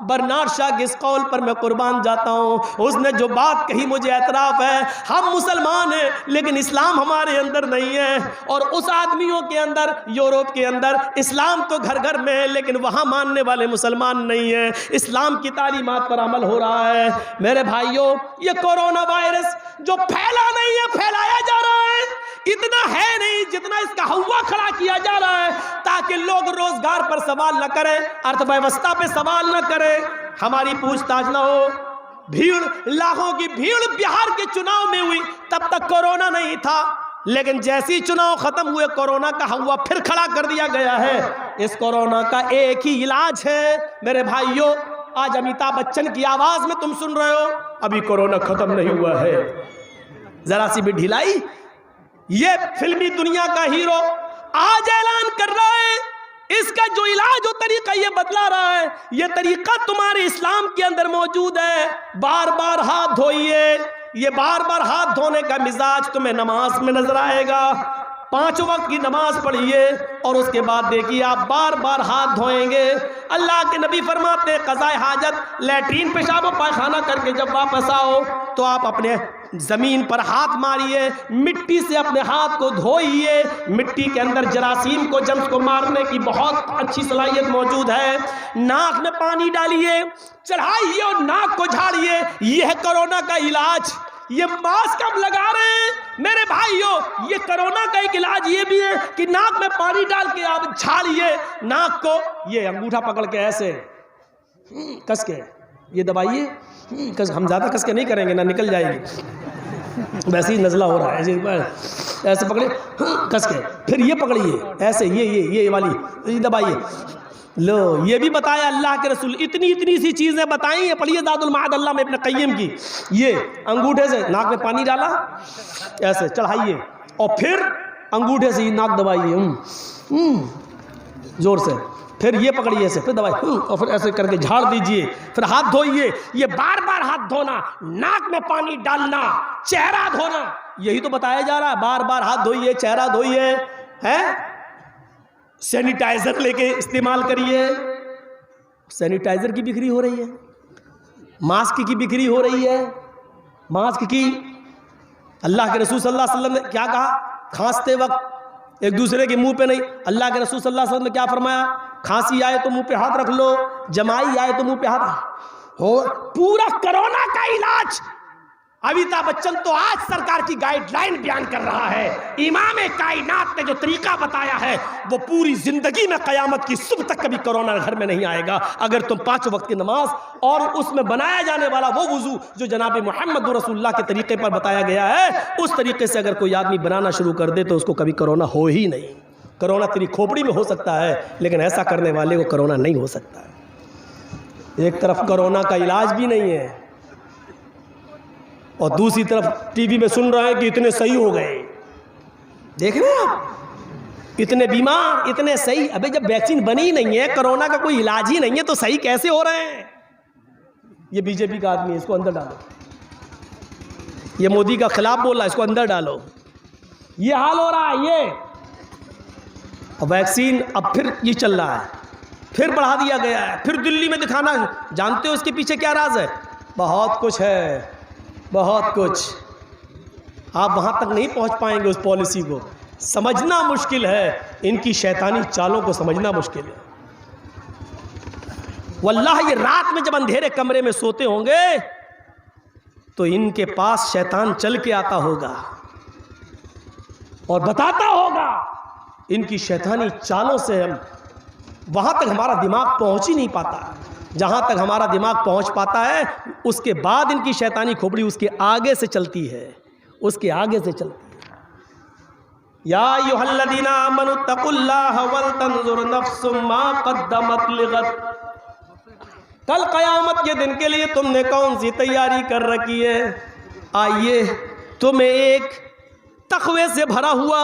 बर्नार्ड शॉ के इस कौल पर मैं कुर्बान जाता हूँ। उसने जो बात कही मुझे एतराफ़ है, हम मुसलमान हैं लेकिन इस्लाम हमारे अंदर नहीं है। और उस आदमियों के अंदर, यूरोप के अंदर इस्लाम तो घर घर में है लेकिन वहाँ मानने वाले मुसलमान नहीं है। इस्लाम की तालीमात पर अमल हो रहा है। मेरे भाइयों, ये कोरोना वायरस जो फैला नहीं है, फैलाया जा रहा है, इतना है नहीं जितना इसका हवा खड़ा किया जा रहा है, ताकि लोग रोजगार पर सवाल न करें, अर्थव्यवस्था पे सवाल न करें, हमारी पूछताछ न हो। भीड़, लाखों की भीड़ बिहार के चुनाव में हुई, तब तक कोरोना नहीं था, लेकिन जैसे ही चुनाव खत्म हुए कोरोना का हवा फिर खड़ा कर दिया गया है। इस कोरोना का एक ही इलाज है मेरे भाइयों। आज अमिताभ बच्चन की आवाज में तुम सुन रहे हो, अभी कोरोना खत्म नहीं हुआ है। जरा सी भी ढिलाई, ये फिल्मी दुनिया का हीरो आज ऐलान कर रहा है इसका जो इलाज हो तरीका ये बदला रहा है। ये तरीका तुम्हारे इस्लाम के अंदर मौजूद है। बार बार हाथ धोइए। ये बार बार हाथ धोने का मिजाज तुम्हें नमाज में नजर आएगा। 5 वक्त की नमाज पढ़िए और उसके बाद देखिए आप बार बार हाथ धोएंगे। अल्लाह के नबी फरमाते हैं, क़ज़ाए हाजत, लैट्रीन पेशाब और पायखाना करके जब वापस आओ तो आप अपने ज़मीन पर हाथ मारिए, मिट्टी से अपने हाथ को धोइए। मिट्टी के अंदर जरासीम को, जम्स को मारने की बहुत अच्छी सलाहियत मौजूद है। नाक में पानी डालिए, चढ़ाइए और नाक को झाड़िए। यह है कोरोना का इलाज। ये मास्क हम लगा रहे हैं मेरे भाइयों, ये कोरोना का एक इलाज ये भी है कि नाक में पानी डाल के आप झाड़िए नाक को। ये अंगूठा पकड़ के ऐसे कस के ये दबाइए। कस, हम ज़्यादा कस के नहीं करेंगे ना, निकल जाएगी। वैसे ही नज़ला हो रहा है, ऐसे पकड़े कस के, फिर ये पकड़िए ऐसे, ये वाली ये दबाइए। लो, ये भी बताया अल्लाह के रसूल, इतनी सी चीज़ें बताई हैं। पढ़िए ज़ादुल माद अल्लाह में इब्न क़य्यिम की। ये अंगूठे से नाक में पानी डाला, ऐसे चढ़ाइए और फिर अंगूठे से ही नाक दबाइए जोर से, फिर ये पकड़िए ऐसे, फिर दबाइए और फिर ऐसे करके झाड़ दीजिए, फिर हाथ धोइए। ये बार बार हाथ धोना, नाक में पानी डालना, चेहरा धोना, यही तो बताया जा रहा है। बार बार हाथ धोइए, चेहरा धोइए, है सैनिटाइजर लेके इस्तेमाल करिए। सैनिटाइजर की बिक्री हो रही है। मास्क की बिक्री हो रही है, मास्क की। अल्लाह के रसूल सल्लल्लाहु अलैहि वसल्लम ने क्या कहा? खांसते वक्त एक दूसरे के मुंह पे नहीं। अल्लाह के रसूल सल्लल्लाहु अलैहि वसल्लम ने क्या फरमाया? खांसी आए तो मुंह पे हाथ रख लो, जमाई आए तो मुंह पे हाथ हो। पूरा कोरोना का इलाज अमिताभ बच्चन तो आज सरकार की गाइडलाइन बयान कर रहा है। इमाम कायनात ने जो तरीका बताया है वो पूरी जिंदगी में कयामत की सुबह तक कभी कोरोना घर में नहीं आएगा। अगर तुम 5 वक्त की नमाज और उसमें बनाया जाने वाला वो वुजू जो जनाब मोहम्मद रसूलुल्लाह के तरीके पर बताया गया है, उस तरीके से अगर कोई आदमी बनाना शुरू कर दे तो उसको कभी कोरोना हो ही नहीं। कोरोना तेरी खोपड़ी में हो सकता है, लेकिन ऐसा करने वाले को कोरोना नहीं हो सकता। एक तरफ कोरोना का इलाज भी नहीं है और दूसरी तरफ टीवी में सुन रहे हैं कि इतने सही हो गए। देख रहे हैं आप, इतने बीमार, इतने सही। अबे जब वैक्सीन बनी ही नहीं है, कोरोना का कोई इलाज ही नहीं है, तो सही कैसे हो रहे हैं? ये बीजेपी का आदमी है, इसको अंदर डालो। ये मोदी का खिलाफ बोल रहा है, इसको अंदर डालो। ये हाल हो रहा है ये। और वैक्सीन अब फिर ये चल रहा है, फिर बढ़ा दिया गया है, फिर दिल्ली में दिखाना। जानते हो इसके पीछे क्या राज है? बहुत कुछ है, बहुत कुछ। आप वहां तक नहीं पहुंच पाएंगे। उस पॉलिसी को समझना मुश्किल है, इनकी शैतानी चालों को समझना मुश्किल है। वल्लाह ये रात में जब अंधेरे कमरे में सोते होंगे तो इनके पास शैतान चल के आता होगा और बताता होगा। इनकी शैतानी चालों से हम वहां तक हमारा दिमाग पहुंच ही नहीं पाता। जहां तक हमारा दिमाग पहुंच पाता है उसके बाद इनकी शैतानी खोपड़ी उसके आगे से चलती है, उसके आगे से चलती है। या अय्युहल्लज़ीना आमनु तक़ुल्लाह वल तंजुर नफ्सुम मा क़द्दमत लिग़द। कल क़यामत के दिन के लिए तुमने कौन सी तैयारी कर रखी है? आइए तुम्हें एक तक़वे से भरा हुआ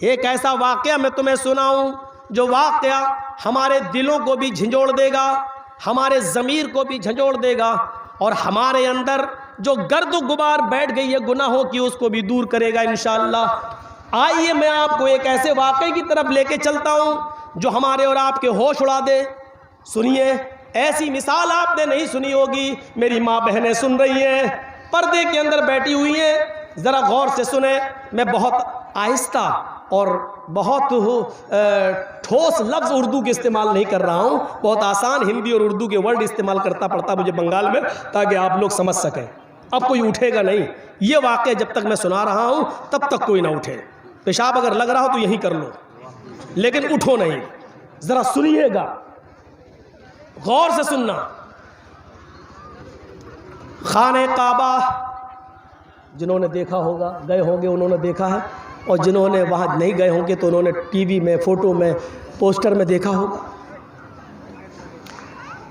एक ऐसा वाक़या मैं तुम्हें सुनाऊं जो वाक़या हमारे दिलों को भी झंझोड़ देगा, हमारे ज़मीर को भी झंझोड़ देगा और हमारे अंदर जो गर्द गुबार बैठ गई है गुनाहों की उसको भी दूर करेगा इंशाअल्लाह। आइए मैं आपको एक ऐसे वाक़े की तरफ लेके चलता हूँ जो हमारे और आपके होश उड़ा दे। सुनिए, ऐसी मिसाल आपने नहीं सुनी होगी। मेरी माँ बहनें सुन रही हैं, पर्दे के अंदर बैठी हुई हैं, ज़रा गौर से सुने। मैं बहुत आहिस्ता और बहुत ठोस लफ्ज़ उर्दू के इस्तेमाल नहीं कर रहा हूँ, बहुत आसान हिंदी और उर्दू के वर्ड इस्तेमाल करता पड़ता मुझे बंगाल में, ताकि आप लोग समझ सकें। अब कोई उठेगा नहीं। ये वाक़या जब तक मैं सुना रहा हूँ तब तक कोई ना उठे। पेशाब अगर लग रहा हो तो यहीं कर लो, लेकिन उठो नहीं। ज़रा सुनिएगा, गौर से सुनना। खाने काबा जिन्होंने देखा होगा, गए होंगे, उन्होंने देखा है, और जिन्होंने वहाँ नहीं गए होंगे तो उन्होंने टीवी में, फ़ोटो में, पोस्टर में देखा होगा।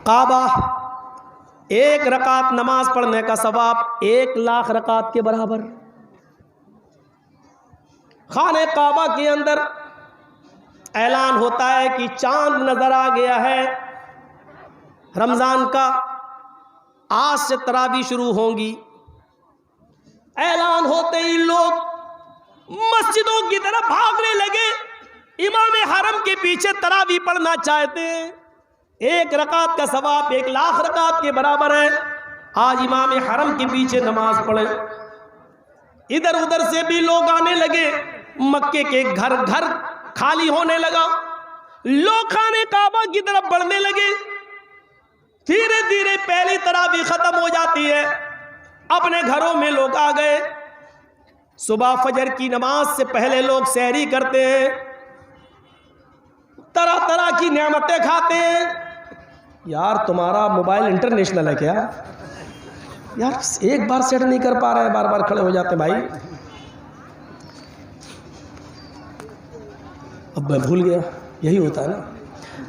काबा, एक रकात नमाज पढ़ने का सवाब 1 लाख रकात के बराबर। खाने काबा के अंदर ऐलान होता है कि चांद नजर आ गया है रमज़ान का, आज से तरावी शुरू होंगी। ऐलान होते ही लोग मस्जिदों की तरफ भागने लगे, इमाम हरम के पीछे तरावी पढ़ना चाहते हैं। 1 रकात का सवाब 1 लाख रकात के बराबर है। आज इमाम हरम के पीछे नमाज पढ़े। इधर उधर से भी लोग आने लगे, मक्के के घर घर खाली होने लगा, लोग खाने काबा की तरफ बढ़ने लगे। धीरे धीरे पहली तरावी खत्म हो जाती है, अपने घरों में लोग आ गए। सुबह फजर की नमाज से पहले लोग सहरी करते हैं, तरह तरह की नेमतें खाते हैं। यार तुम्हारा मोबाइल इंटरनेशनल है क्या? यार एक बार सेट नहीं कर पा रहे हैं, बार बार खड़े हो जाते भाई। अब मैं भूल गया, यही होता है ना।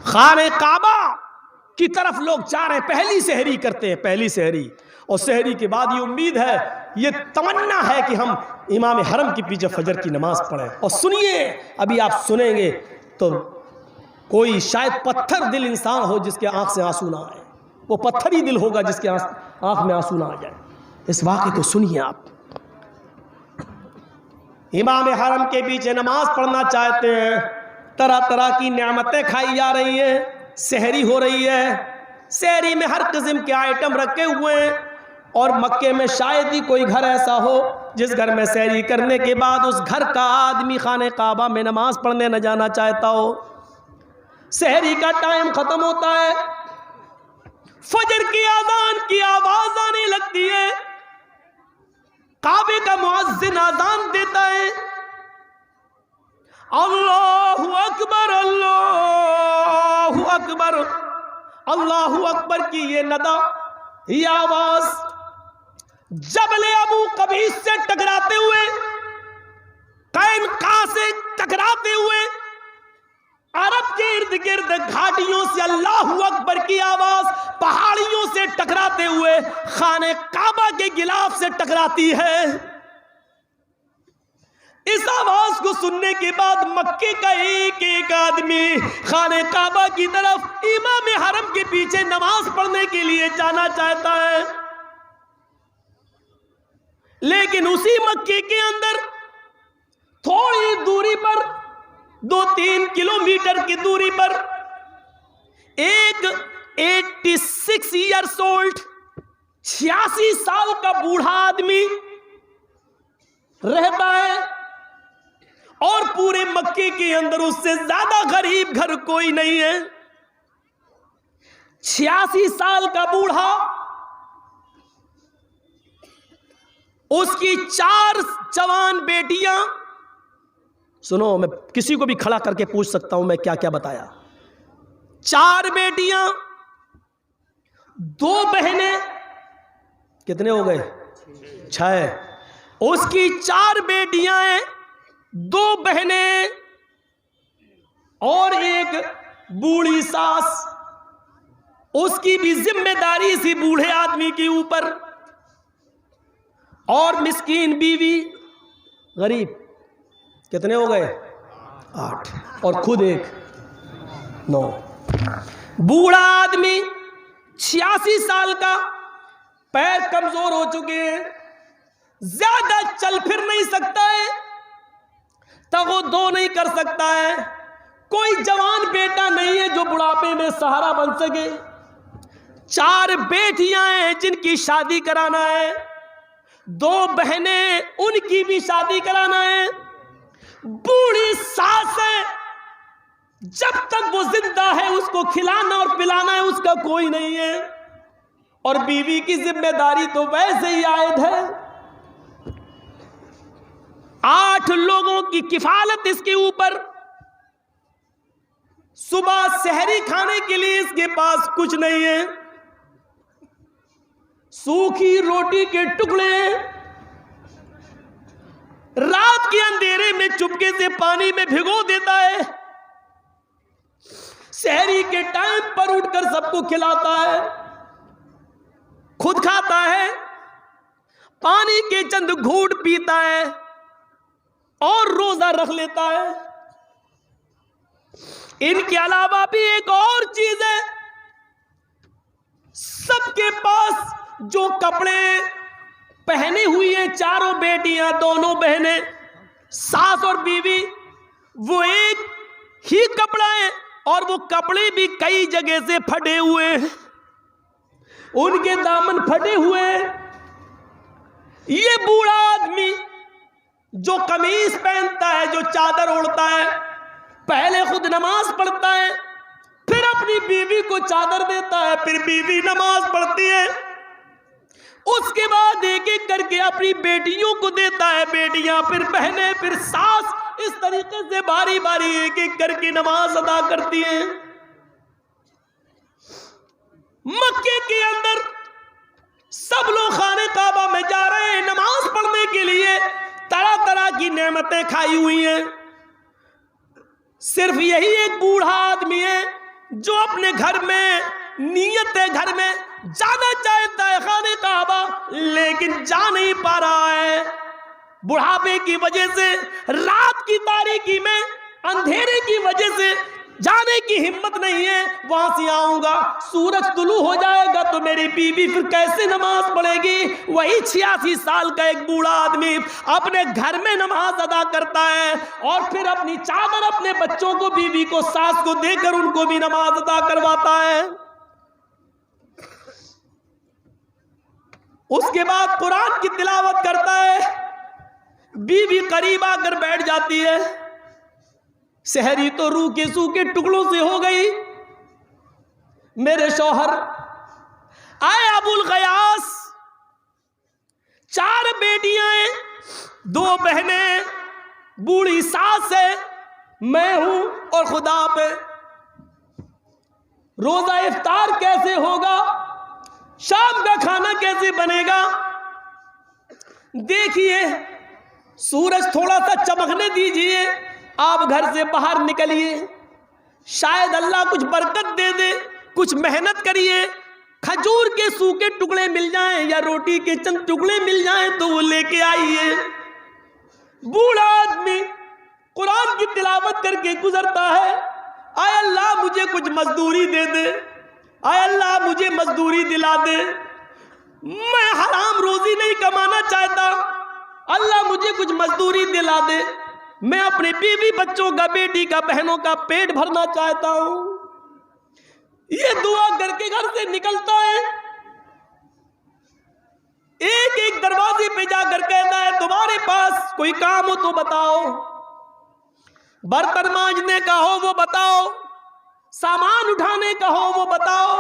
खाने काबा की तरफ लोग जा रहे हैं, पहली सहरी करते हैं, पहली सहरी। और सहरी के बाद ये उम्मीद है, ये तमन्ना है कि हम इमाम हरम के पीछे फजर की नमाज पढ़ें। और सुनिए, अभी आप सुनेंगे तो कोई शायद पत्थर दिल इंसान हो जिसके आंख से आंसू ना आए। वो पत्थर ही दिल होगा जिसके आंख में आंसू ना आ जाए। इस वाक़े को सुनिए आप। इमाम हरम के पीछे नमाज पढ़ना चाहते हैं, तरह तरह की नेमतें खाई जा रही हैं, सहरी हो रही है। शहरी में हर किस्म के आइटम रखे हुए हैं, और मक्के में शायद ही कोई घर ऐसा हो जिस घर में सहरी करने के बाद उस घर का आदमी खाने काबा में नमाज पढ़ने न जाना चाहता हो। सहरी का टाइम खत्म होता है, फजर की आजान की आवाज आने लगती है, काबे का मुअज्जिन आजान देता है, अल्लाहु अकबर अल्लाहु अकबर अल्लाहु अकबर की ये नदा, ये आवाज जबले अबू कबीस से टकराते हुए, कैनका से टकराते हुए, अरब के इर्द गिर्द घाटियों से अल्लाहु अकबर की आवाज पहाड़ियों से टकराते हुए खाने काबा के गिलाफ से टकराती है। इस आवाज को सुनने के बाद मक्के का एक एक आदमी खाने काबा की तरफ इमाम हरम के पीछे नमाज पढ़ने के लिए जाना चाहता है, लेकिन उसी मक्के के अंदर थोड़ी दूरी पर 2-3 किलोमीटर की दूरी पर एक 86 ईयर्स ओल्ड 86 साल का बूढ़ा आदमी रहता है, और पूरे मक्के के अंदर उससे ज्यादा गरीब घर कोई नहीं है। 86 साल का बूढ़ा, उसकी 4 जवान बेटियां, सुनो मैं किसी को भी खड़ा करके पूछ सकता हूं मैं क्या क्या बताया। 4 बेटियां, 2 बहनें, कितने हो गए? 6। उसकी 4 बेटियां हैं, 2 बहनें और एक बूढ़ी सास। उसकी भी जिम्मेदारी इसी बूढ़े आदमी के ऊपर, और मिस्कीन बीवी, गरीब, कितने हो गए? 8, और खुद एक 9। बूढ़ा आदमी 86 साल का, पैर कमजोर हो चुके हैं, ज्यादा चल फिर नहीं सकता है, तगो नहीं कर सकता है, कोई जवान बेटा नहीं है जो बुढ़ापे में सहारा बन सके। 4 बेटियां हैं जिनकी शादी कराना है, 2 बहनें उनकी भी शादी कराना है, बूढ़ी सास है, जब तक वो जिंदा है उसको खिलाना और पिलाना है उसका कोई नहीं है, और बीवी की जिम्मेदारी तो वैसे ही आयद है। 8 लोगों की किफालत इसके ऊपर। सुबह सहरी खाने के लिए इसके पास कुछ नहीं है, सूखी रोटी के टुकड़े, रात के अंधेरे में चुपके से पानी में भिगो देता है, सहरी के टाइम पर उठकर सबको खिलाता है, खुद खाता है, पानी के चंद घूंट पीता है और रोजा रख लेता है। इनके अलावा भी एक और चीज है, सबके पास जो कपड़े पहने हुई है, 4 बेटियां, दोनों बहनें, सास और बीवी, वो एक ही कपड़ा है, और वो कपड़े भी कई जगह से फटे हुए हैं, उनके दामन फटे हुए हैं। ये बूढ़ा आदमी जो कमीज पहनता है, जो चादर ओढ़ता है, पहले खुद नमाज पढ़ता है, फिर अपनी बीवी को चादर देता है, फिर बीवी नमाज पढ़ती है, उसके बाद एक एक करके अपनी बेटियों को देता है, बेटियां, फिर बहनें, फिर सास, इस तरीके से बारी बारी एक एक करके नमाज अदा करती हैं। मक्के के अंदर सब लोग खाने काबा में जा रहे हैं नमाज पढ़ने के लिए, तरह तरह की नेमतें खाई हुई हैं, सिर्फ यही एक बूढ़ा आदमी है जो अपने घर में नियत है, घर में जाना चाहता है खाने काबा, लेकिन जा नहीं पा रहा है। बुढ़ापे की वजह से, रात की तारीकी में, अंधेरे की वजह से जाने की हिम्मत नहीं है। वहां से आऊंगा, सूरज तुलू हो जाएगा तो मेरी बीवी फिर कैसे नमाज पढ़ेगी। वही 86 साल का एक बूढ़ा आदमी अपने घर में नमाज अदा करता है और फिर अपनी चादर अपने बच्चों को, बीवी को, सास को देकर उनको भी नमाज अदा करवाता है। उसके बाद कुरान की तिलावत करता है, बीवी करीब आकर बैठ जाती है। सहरी तो रूह के सूखे टुकड़ों से हो गई। मेरे शौहर आए अबुल गयास, 4 बेटियां हैं, 2 बहनें, बूढ़ी सास है, मैं हूं और खुदा पे रोजा इफ्तार कैसे होगा, शाम का खाना कैसे बनेगा। देखिए सूरज थोड़ा सा चमकने दीजिए, आप घर से बाहर निकलिए, शायद अल्लाह कुछ बरकत दे दे। कुछ मेहनत करिए, खजूर के सूखे टुकड़े मिल जाएं या रोटी के चंद टुकड़े मिल जाएं तो वो लेके आइए। बूढ़ा आदमी कुरान की तिलावत करके गुजरता है, आय अल्लाह मुझे कुछ मजदूरी दे दे, आय अल्लाह मुझे मजदूरी दिला दे, मैं हराम रोजी नहीं कमाना चाहता, अल्लाह मुझे कुछ मजदूरी दिला दे, मैं अपने बीवी बच्चों का, बेटी का, बहनों का पेट भरना चाहता हूं। ये दुआ करके घर से निकलता है, एक एक दरवाजे पे जाकर कहता है तुम्हारे पास कोई काम हो तो बताओ, बर्तन मांजने का हो वो बताओ, सामान उठाने का हो वो बताओ।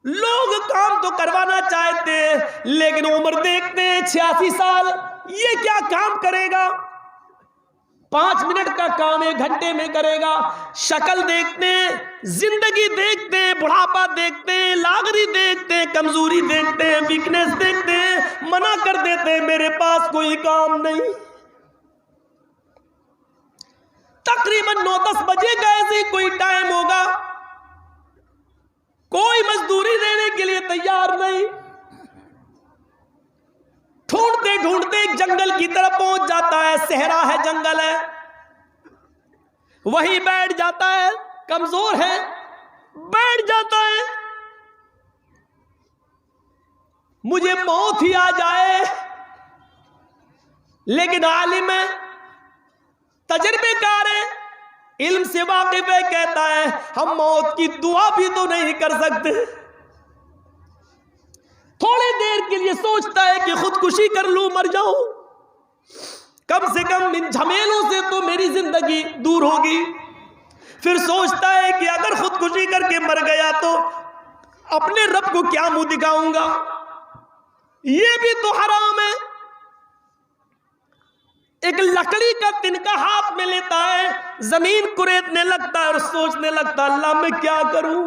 लोग काम तो करवाना चाहते हैं, लेकिन उम्र देखते हैं 86 साल, ये क्या काम करेगा। 5 मिनट का काम 1 घंटे में करेगा। शक्ल देखते हैं, जिंदगी देखते हैं, बुढ़ापा देखते हैं, लागरी देखते हैं, कमजोरी देखते हैं, वीकनेस देखते हैं, मना कर देते हैं मेरे पास कोई काम नहीं। तकरीबन 9-10 बजे का ऐसे कोई टाइम होगा, कोई मजदूरी देने के लिए तैयार नहीं। ढूंढते ढूंढते एक जंगल की तरफ पहुंच जाता है, सहरा है, जंगल है, वहीं बैठ जाता है। कमजोर है, बैठ जाता है, मुझे मौत ही आ जाए। लेकिन आलिम है, तजर्बेकार है, इल्म से वाकिफ है, कहता है हम मौत की दुआ भी तो नहीं कर सकते। थोड़ी देर के लिए सोचता है कि खुदकुशी कर लूं, मर जाऊं, कम से कम इन झमेलों से तो मेरी जिंदगी दूर होगी। फिर सोचता है कि अगर खुदकुशी करके मर गया तो अपने रब को क्या मुंह दिखाऊंगा, ये भी तो हराम है। एक लकड़ी का तिनका हाथ में लेता है, जमीन कुरेदने लगता है और सोचने लगता है अल्लाह मैं क्या करूं।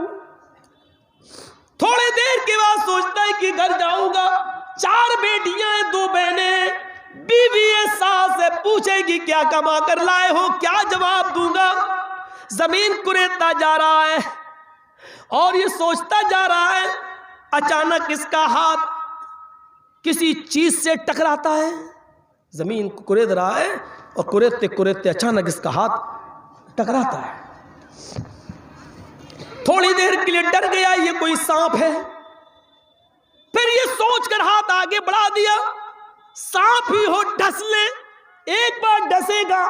थोड़ी देर के बाद सोचता है कि घर जाऊंगा, 4 बेटियां हैं, 2 बहनें, बीवी है, सास है, पूछेगी क्या कमा कर लाए हो, क्या जवाब दूंगा। जमीन कुरेदता जा रहा है और ये सोचता जा रहा है, अचानक इसका हाथ किसी चीज से टकराता है। जमीन कुरेद रहा है और कुरेदते कुरेदते अचानक इसका हाथ टकराता है। थोड़ी देर के लिए डर गया, ये कोई सांप है। फिर ये सोचकर हाथ आगे बढ़ा दिया, सांप ही हो डस ले, एक बार डसेगा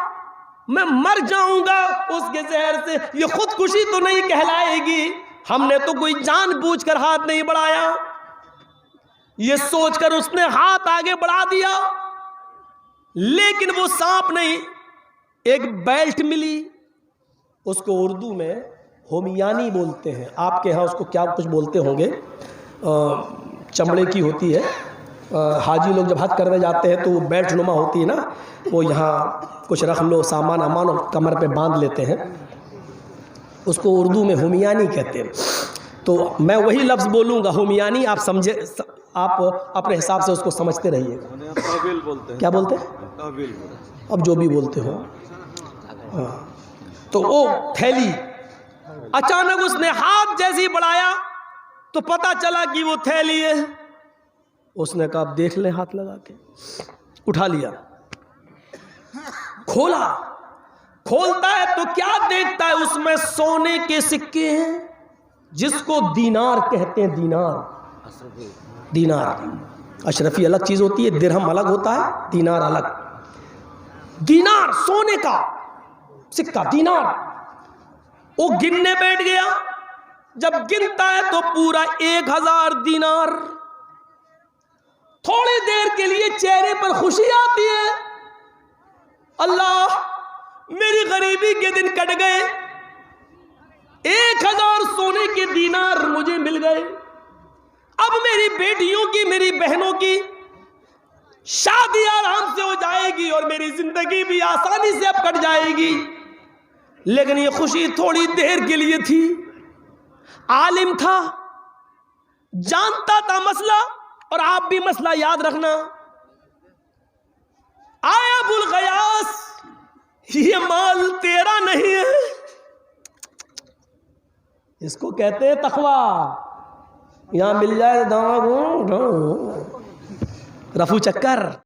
मैं मर जाऊंगा उसके जहर से, ये खुदकुशी तो नहीं कहलाएगी, हमने तो कोई जानबूझकर हाथ नहीं बढ़ाया। ये सोचकर उसने हाथ आगे बढ़ा दिया, लेकिन वो सांप नहीं, एक बेल्ट मिली। उसको उर्दू में होमियानी बोलते हैं, आपके यहाँ उसको क्या कुछ बोलते होंगे, चमड़े की होती है। हाजी लोग जब हज करने जाते हैं तो वो बेल्ट नुमा होती है ना, वो यहाँ कुछ रख लो सामान अमान और कमर पे बांध लेते हैं, उसको उर्दू में होमियानी कहते हैं। तो मैं वही लफ्ज़ बोलूँगा होमियानी, आप समझे, आप अपने हिसाब से उसको समझते रहिएगा। क्या बोलते हैं, अब जो भी बोलते हो। तो वो थैली, अचानक उसने हाथ जैसे ही बढ़ाया तो पता चला कि वो थैली है। उसने कहा देख ले, हाथ लगा के उठा लिया, खोला, खोलता है तो क्या देखता है, उसमें सोने के सिक्के हैं, जिसको दीनार कहते हैं। दीनार, दीनार अशरफी अलग चीज होती है, दिरहम अलग होता है, दीनार अलग। दीनार सोने का सिक्का, दीनार। वो गिनने बैठ गया, जब गिनता है तो पूरा 1000 दीनार थोड़ी देर के लिए चेहरे पर खुशी आती है, अल्लाह मेरी गरीबी के दिन कट गए, 1000 सोने के दीनार मुझे मिल गए, अब मेरी बेटियों की, मेरी बहनों की शादी आराम से हो जाएगी और मेरी जिंदगी भी आसानी से अब कट जाएगी। लेकिन ये खुशी थोड़ी देर के लिए थी। आलिम था, जानता था मसला, और आप भी मसला याद रखना। आया अबुल गयास, ये माल तेरा नहीं है, इसको कहते हैं तकवा। यहां मिल जाए रफू चक्कर।